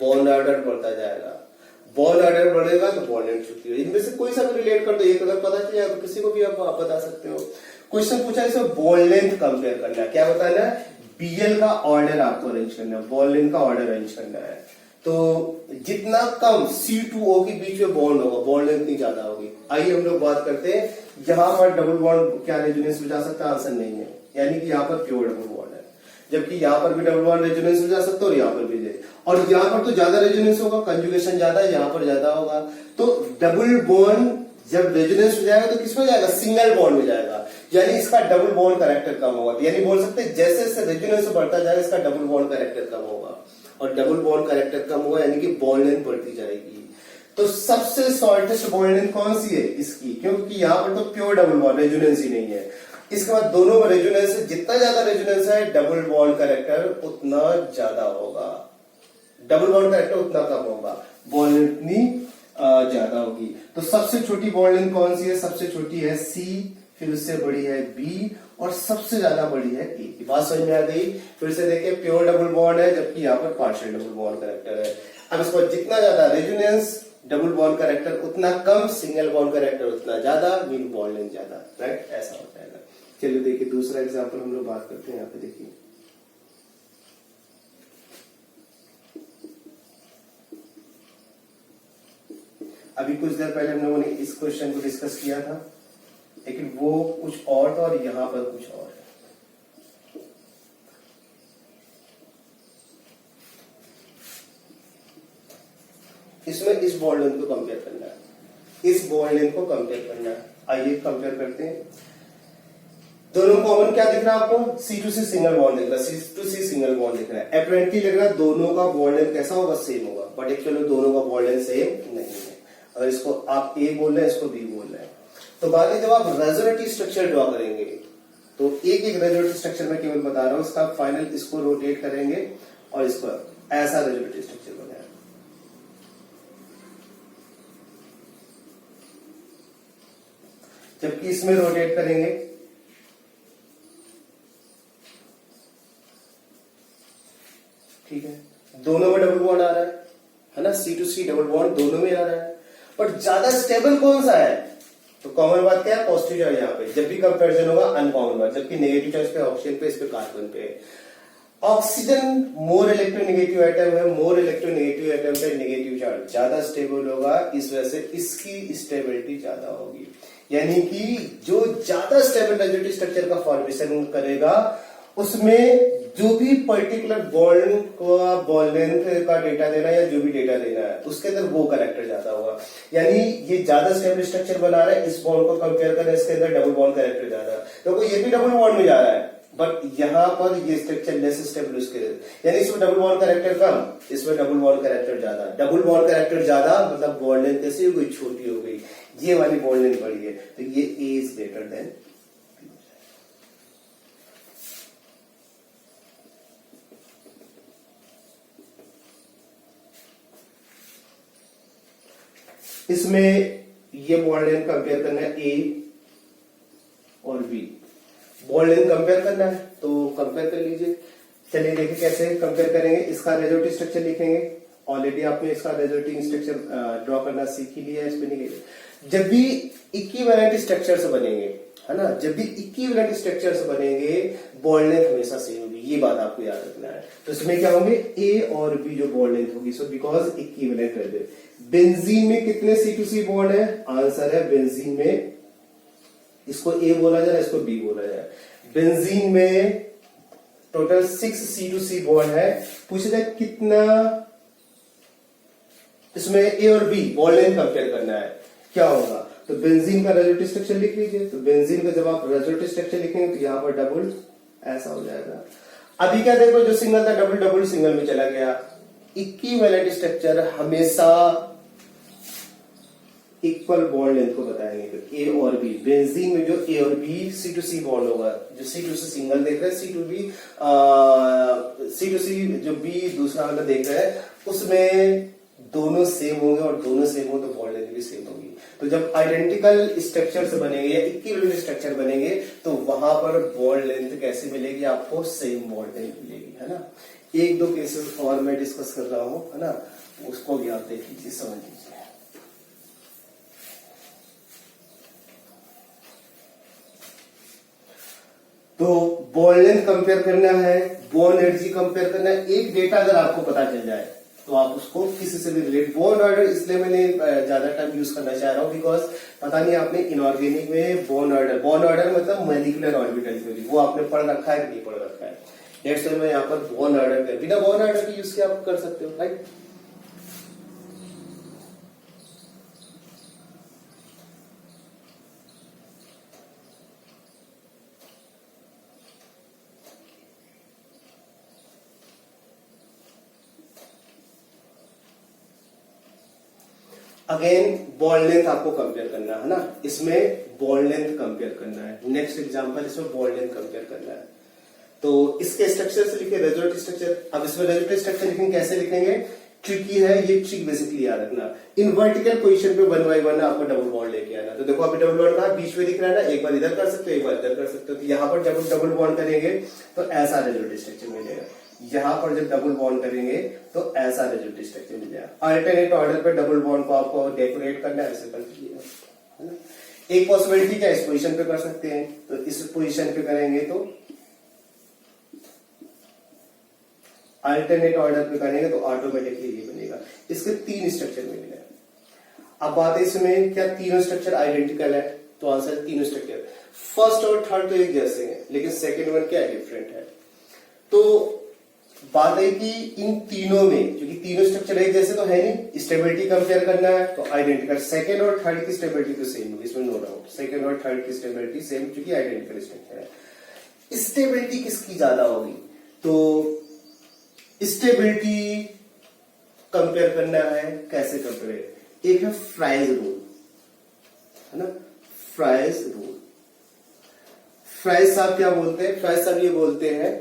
बॉन्ड ऑर्डर बढ़ता जाएगा। बॉन्ड ऑर्डर बढ़ेगा तो बॉन्ड लेंथ छोटी होगी। इनमें से कोई सा भी रिलेट कर दो, एक अगर पता चल जाए तो किसी को भी आप बता सकते हो। क्वेश्चन पूछा इसमें बॉन्ड लेंथ कंपेयर करना है। क्या बताना है? बीएल का ऑर्डर आपको अरेंज करना है, बॉन्ड लेंथ का ऑर्डर अरेंज करना है। तो जितना कम C2O के बीच में बॉन्ड होगा, बॉन्ड लेंथ इतनी ज्यादा होगी। आइए हम लोग बात करते हैं, यहां पर डबल बॉन्ड क्या रेजोनेंस में जा सकता है? आंसर नहीं है, यानी कि यहाँ पर प्योर डबल बॉन्ड है। जबकि यहाँ पर भी डबल बॉन्ड रेजोनेंस में जा सकता है और यहाँ पर भी जाए, और यहाँ पर तो ज्यादा रेजोनेंस होगा, कंजुगेशन ज्यादा है, यहाँ पर ज्यादा होगा। तो डबल बॉन्ड जब रेजोनेंस में जाएगा तो किसमें जाएगा? सिंगल बॉन्ड में जाएगा, यानी इसका डबल बॉन्ड कैरेक्टर कम होगा। यानी बोल सकते हैं जैसे जैसे रेजोनेंस बढ़ता जाएगा इसका डबल बॉन्ड कैरेक्टर कम होगा, और डबल बॉन्ड कैरेक्टर कम होगा यानी कि बॉन्ड लेंथ बढ़ती जाएगी। तो सबसे शॉर्टेस्ट बॉन्ड लेंथ कौन सी है? इसकी, क्योंकि यहाँ पर तो प्योर डबल बॉन्ड, रेजोनेंस ही नहीं है। इसके बाद दोनों में रेजोनेंस है, जितना ज्यादा रेजोनेंस है डबल बॉन्ड कैरेक्टर उतना ज्यादा होगा, डबल बॉन्ड कैरेक्टर उतना कम होगा, बॉन्ड लेंथ उतनी ज्यादा होगी। तो सबसे छोटी बॉन्ड लेंथ कौन सी है? सबसे छोटी है सी, फिर उससे बड़ी है बी, और सबसे ज्यादा बड़ी है ए। की बात समझ में आ गई? फिर से देखिए, प्योर डबल बॉन्ड है जबकि यहाँ पर पार्शियल डबल बॉन्ड कैरेक्टर है। अब इसको जितना ज्यादा रेजोनेंस, डबल बॉन्ड कैरेक्टर उतना कम, सिंगल बॉन्ड कैरेक्टर उतना ज्यादा, मीन बॉन्ड लेंथ ज्यादा, राइट? ऐसा हो जाएगा। चलिए देखिए दूसरा एग्जाम्पल हम लोग बात करते हैं। यहाँ पे देखिए, अभी कुछ देर पहले हम लोगों ने इस क्वेश्चन को डिस्कस किया था, लेकिन वो कुछ और था और यहां पर कुछ और है। इसमें इस बॉन्ड लेंथ को कंपेयर करना है, इस बॉन्ड लेंथ को कंपेयर करना है। आइए कंपेयर करते हैं। दोनों कॉमन क्या दिख रहा है आपको? C2C सिंगल बॉन्ड दिख रहा है, C2C सिंगल बॉन्ड दिख रहा है। अपेरेंटली लग रहा है दोनों का बॉन्ड लेंथ कैसा होगा? सेम होगा, बट एक्चुअली दोनों का बॉन्ड लेंथ सेम नहीं है। अगर इसको आप ए बोल रहे हैं, इसको बी बोल रहे हैं, तो बाद में जब आप रेजोनेटिव स्ट्रक्चर ड्रॉ करेंगे तो एक एक रेजोनेटिव स्ट्रक्चर में केवल बता रहा हूं, इसका फाइनल इसको रोटेट करेंगे और इसको ऐसा रेजोनेटिव स्ट्रक्चर बनेगा। जबकि इसमें रोटेट करेंगे ठीक है, दोनों में डबल बॉन्ड आ रहा है ना, C to C double bond दोनों में आ रहा है, बट ज्यादा स्टेबल कौन सा है? तो कॉमन बात क्या है? पॉजिटिव चार्ज यहाँ पे, जब भी कंपैरिजन होगा अनकॉमन बात, जबकि नेगेटिव चार्ज पे ऑक्सीजन पे, इस पे कार्बन पे। ऑक्सीजन मोर इलेक्ट्रोनेगेटिव एटम है, मोर इलेक्ट्रोनेगेटिव एटम पे नेगेटिव चार्ज ज्यादा स्टेबल होगा, इस वजह से इसकी स्टेबिलिटी ज्यादा होगी। यानी कि जो ज्यादा स्टेबल रेजोनेटिव स्ट्रक्चर का फॉर्मेशन करेगा उसमें जो भी पर्टिकुलर बॉन्ड लेंथ का डेटा देना है या जो भी डेटा देना है उसके अंदर वो कैरेक्टर ज्यादा होगा। यानी ये ज्यादा स्टेबल स्ट्रक्चर बना रहा है, इस बॉन्ड को कंपेयर करें इसके अंदर डबल बॉन्ड कैरेक्टर ज्यादा, तो ये भी डबल बॉन्ड में जा रहा है, बट यहां पर ये स्ट्रक्चर लेस स्टेबल उसके, यानी इसमें डबल बॉन्ड कैरेक्टर कम, इसमें डबल बॉन्ड कैरेक्टर ज्यादा। डबल बॉन्ड कैरेक्टर ज्यादा मतलब बॉन्ड लेंथ कैसी हो गई? छोटी हो गई, ये वाली बॉन्ड लेंथ बड़ी है, तो ये ए इज ग्रेटर देन। इसमें ये बॉन्ड लेंथ कंपेयर करना है ए और बी, बॉन्ड लेंथ कंपेयर करना है तो कंपेयर कर लीजिए। चलिए देखिए कैसे कंपेयर करेंगे। इसका रेजोनेटिव स्ट्रक्चर लिखेंगे, ऑलरेडी आपने इसका रेजोनेटिव स्ट्रक्चर ड्रॉ करना सीख ही लिया है, इस पे नहीं लिखेंगे। जब भी इक्विवेलेंट स्ट्रक्चर्स बनेंगे है ना, जब भी इक्विवेलेंट स्ट्रक्चर्स बनेंगे बॉन्ड लेंथ हमेशा सेम होगी, ये बात आपको याद रखना है। तो इसमें क्या होंगे? ए और बी जो बॉन्ड लेंथ होगी, सो बिकॉज इक्विवेलेंट रहते हैं। बेंजीन में कितने C2C बॉन्ड है? आंसर है बेंजीन में, इसको ए बोला जाए इसको बी बोला जाए। बेंजीन में टोटल 6 C2C बॉन्ड है। पूछा जाए कितना, इसमें ए और बी बॉन्ड लेंथ कंपेयर करना है, क्या होगा? तो बेंजीन का रेजोनेटिव स्ट्रक्चर लिख लीजिए। तो बेंजीन का जब आप रेजोनेटिव स्ट्रक्चर लिखेंगे तो यहां पर डबल ऐसा हो जाएगा। अभी क्या देखो, जो सिंगल था डबल, डबल सिंगल में चला गया। इक्विवेलेंट स्ट्रक्चर हमेशा इक्वल बॉन्ड लेंथ को बताएंगे, तो ए और बी। बेंजीन में जो ए और बी C2C बॉन्ड होगा, जो C2C सिंगल देख रहे हैं, C2C जो बी दूसरा वाला देख रहे हैं, उसमें दोनों सेम होंगे और दोनों सेम हो तो बॉन्ड लेंथ भी सेम होगी। तो जब आइडेंटिकल स्ट्रक्चर्स बनेंगे या इक्विवेलेंट स्ट्रक्चर बनेंगे तो वहां पर बॉन्ड लेंथ कैसे मिलेगी? आपको सेम बॉन्ड लेंथ मिलेगी, है ना। एक दो केसेस और मैं डिस्कस कर रहा हूं, है ना, उसको भी आप देख लीजिए, समझ लीजिए। तो बॉन्ड लेंथ कंपेयर करना है, बॉन्ड एनर्जी कंपेयर करना है। एक डेटा अगर आपको पता चल जाए तो आप उसको किसी से भी रिलेट। बॉन्ड ऑर्डर इसलिए मैंने ज्यादा टाइम यूज करना चाह रहा हूं बिकॉज पता नहीं आपने इनऑर्गेनिक में बॉन्ड ऑर्डर मतलब मॉलिक्यूलर ऑर्बिटल थ्योरी, वो आपने पढ़ रखा है कि नहीं पढ़ रखा है? दैट्स व्हाई मैं यहाँ पर बॉन्ड ऑर्डर, बिना बॉन्ड ऑर्डर की यूज किया आप कर सकते हो, राइट। अगेन बॉन्ड लेंथ आपको कंपेयर करना है ना, इसमें बॉन्ड लेंथ कंपेयर करना है। नेक्स्ट एग्जांपल, इसमें बॉन्ड लेंथ कंपेयर करना है। तो इसके स्ट्रक्चर से लिखे रेजोनेटिव स्ट्रक्चर। अब इसमें रेजोनेटिव स्ट्रक्चर लिखेंगे, कैसे लिखेंगे? ट्रिकी है ये, ट्रिक बेसिकली याद रखना। इन वर्टिकल पोजीशन पे 1 by 1 आपको डबल बॉन्ड लेके आना। तो देखो अभी डबल बॉन्ड कहा बीच में दिख रहा है ना, एक बार इधर कर सकते हो, एक बार इधर कर सकते हो। तो यहाँ पर जब डबल बॉन्ड करेंगे तो ऐसा रेजोनेटिव स्ट्रक्चर मिलेगा, यहां पर जब डबल बॉन्ड करेंगे तो ऐसा रेजोनेटिव स्ट्रक्चर मिल जाएगा। अल्टरनेट ऑर्डर पे डबल बॉन्ड को आपको डेकोरेट करना है, ऐसे कर लीजिएगा, है ना। एक पॉसिबिलिटी क्या, इस पोजीशन पे कर सकते हैं, तो इस पोजीशन पे करेंगे तो अल्टरनेट ऑर्डर पे करेंगे तो ऑटोमेटिकली ये बनेगा। इसके 3 स्ट्रक्चर मिलेंगे। अब बात है इसमें क्या तीनों स्ट्रक्चर आइडेंटिकल है? तो आंसर तीनों स्ट्रक्चर, फर्स्ट और थर्ड तो एक जैसे हैं, लेकिन सेकेंड वन क्या डिफरेंट है। तो बात है कि इन तीनों में, क्योंकि तीनों स्ट्रक्चर एक जैसे तो है नहीं, स्टेबिलिटी कंपेयर करना है तो आइडेंटिकल। सेकंड और थर्ड की स्टेबिलिटी तो सेम होगी, इसमें नो डाउट। सेकंड और थर्ड की स्टेबिलिटी सेम, क्योंकि आइडेंटिकल स्ट्रक्चर है। स्टेबिलिटी किसकी ज्यादा होगी? तो स्टेबिलिटी कंपेयर करना है, कैसे कंपेयर? एक है फ्राइज रूल, है ना, फ्राइज रूल। फ्राइज साहब क्या बोलते हैं? फ्राइज साहब ये बोलते हैं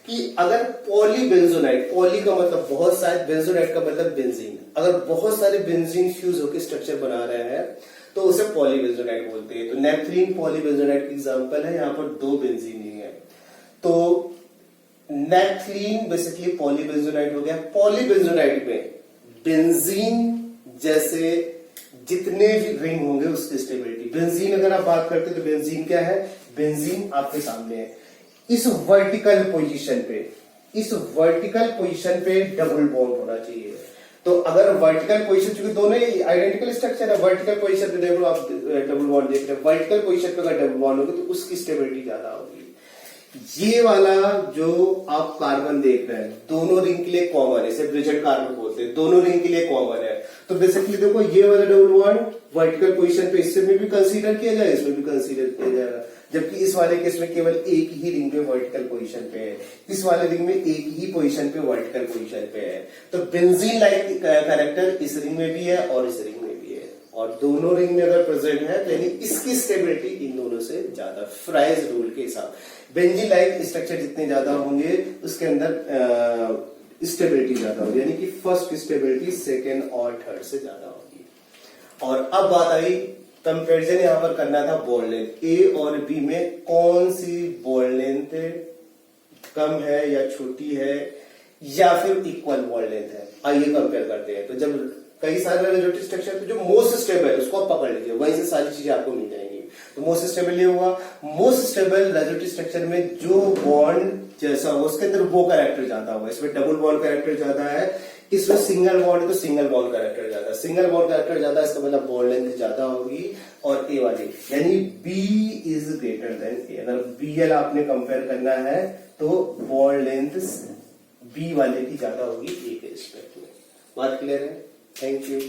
कि अगर पॉलीबेंजोनाइट, पॉली का मतलब बहुत सारे, बेंजोनाइट का मतलब बेंजीन, अगर बहुत सारे बेंजीन फ्यूज होकर स्ट्रक्चर बना रहे हैं तो उसे पॉलीबेंजोनाइट बोलते हैं। तो नेपथलीन पॉलीबेंजोनाइट की एग्जांपल है, यहाँ पर 2 बेंजीन ही है। तो नेपथलीन बेसिकली पॉलीबेंजोनाइट हो गया। पॉलीबेंजोनाइट में बेंजीन जैसे जितने भी रिंग होंगे उसकी स्टेबिलिटी, बेंजीन अगर आप बात करते हैं तो बेंजीन क्या है, बेंजीन आपके सामने है। इस वर्टिकल पोजीशन पे डबल बॉन्ड होना चाहिए। तो अगर वर्टिकल पोजीशन, चूंकि दोनों आइडेंटिकल स्ट्रक्चर है, वर्टिकल पोजीशन पे देखो आप डबल बॉन्ड देख रहे हैं, वर्टिकल पोजीशन पे अगर डबल बॉन्ड होगी तो उसकी स्टेबिलिटी ज्यादा होगी। ये वाला जो आप कार्बन देख रहे हैं दोनों रिंग के लिए कॉमन है, इसे ब्रिजेड कार्बन बोलते हैं, दोनों रिंग के लिए कॉमन है। तो बेसिकली देखो ये वाला डबल बॉन्ड वर्टिकल पोजीशन पे इससे में भी कंसीडर किया जाए, इसमें भी कंसीडर किया जाएगा, जबकि इस वाले केस में केवल एक ही रिंग पे वर्टिकल पोजीशन पे है, इस वाले रिंग में एक ही पोजीशन पे वर्टिकल पोजीशन पे है। तो बेंजीन लाइक कैरेक्टर इस रिंग में भी है और इस रिंग में भी है, और दोनों रिंग में अगर प्रेजेंट है तो यानी इसकी स्टेबिलिटी इन दोनों से ज्यादा। फ्राइज रूल के हिसाब बेंजीन लाइक स्ट्रक्चर जितने ज्यादा होंगे उसके अंदर स्टेबिलिटी ज्यादा होगी, यानी कि फर्स्ट स्टेबिलिटी सेकेंड और थर्ड से ज्यादा होगी। और अब बात आई कंपैरिजन, यहां पर करना था बॉन्ड लेंथ, ए और बी में कौन सी बॉन्ड लेंथ कम है या छोटी है या फिर इक्वल बॉन्ड लेंथ है। आइए कंपेयर करते हैं। तो जब कई सारे रेजोनेटिव स्ट्रक्चर तो जो मोस्ट स्टेबल है उसको आप पकड़ लीजिए, वहीं से सारी चीजें आपको मिल जाएंगी। तो मोस्ट स्टेबल ये हुआ, मोस्ट स्टेबल रेजोनेटिव स्ट्रक्चर में जो बॉन्ड जैसा हो उसके अंदर वो कैरेक्टर ज्यादा हुआ। इसमें डबल बॉन्ड कैरेक्टर ज्यादा है, इसमें सिंगल बॉन्ड है तो सिंगल बॉन्ड कैरेक्टर ज्यादा है। सिंगल बॉन्ड कैरेक्टर ज्यादा इसका मतलब बॉन्ड लेंथ ज्यादा होगी। और ए वाली यानी बी इज ग्रेटर देन ए, अगर बीएल आपने कंपेयर करना है तो बॉन्ड लेंथ बी वाले की ज्यादा होगी ए के रिस्पेक्ट में। बात क्लियर है? Thank you.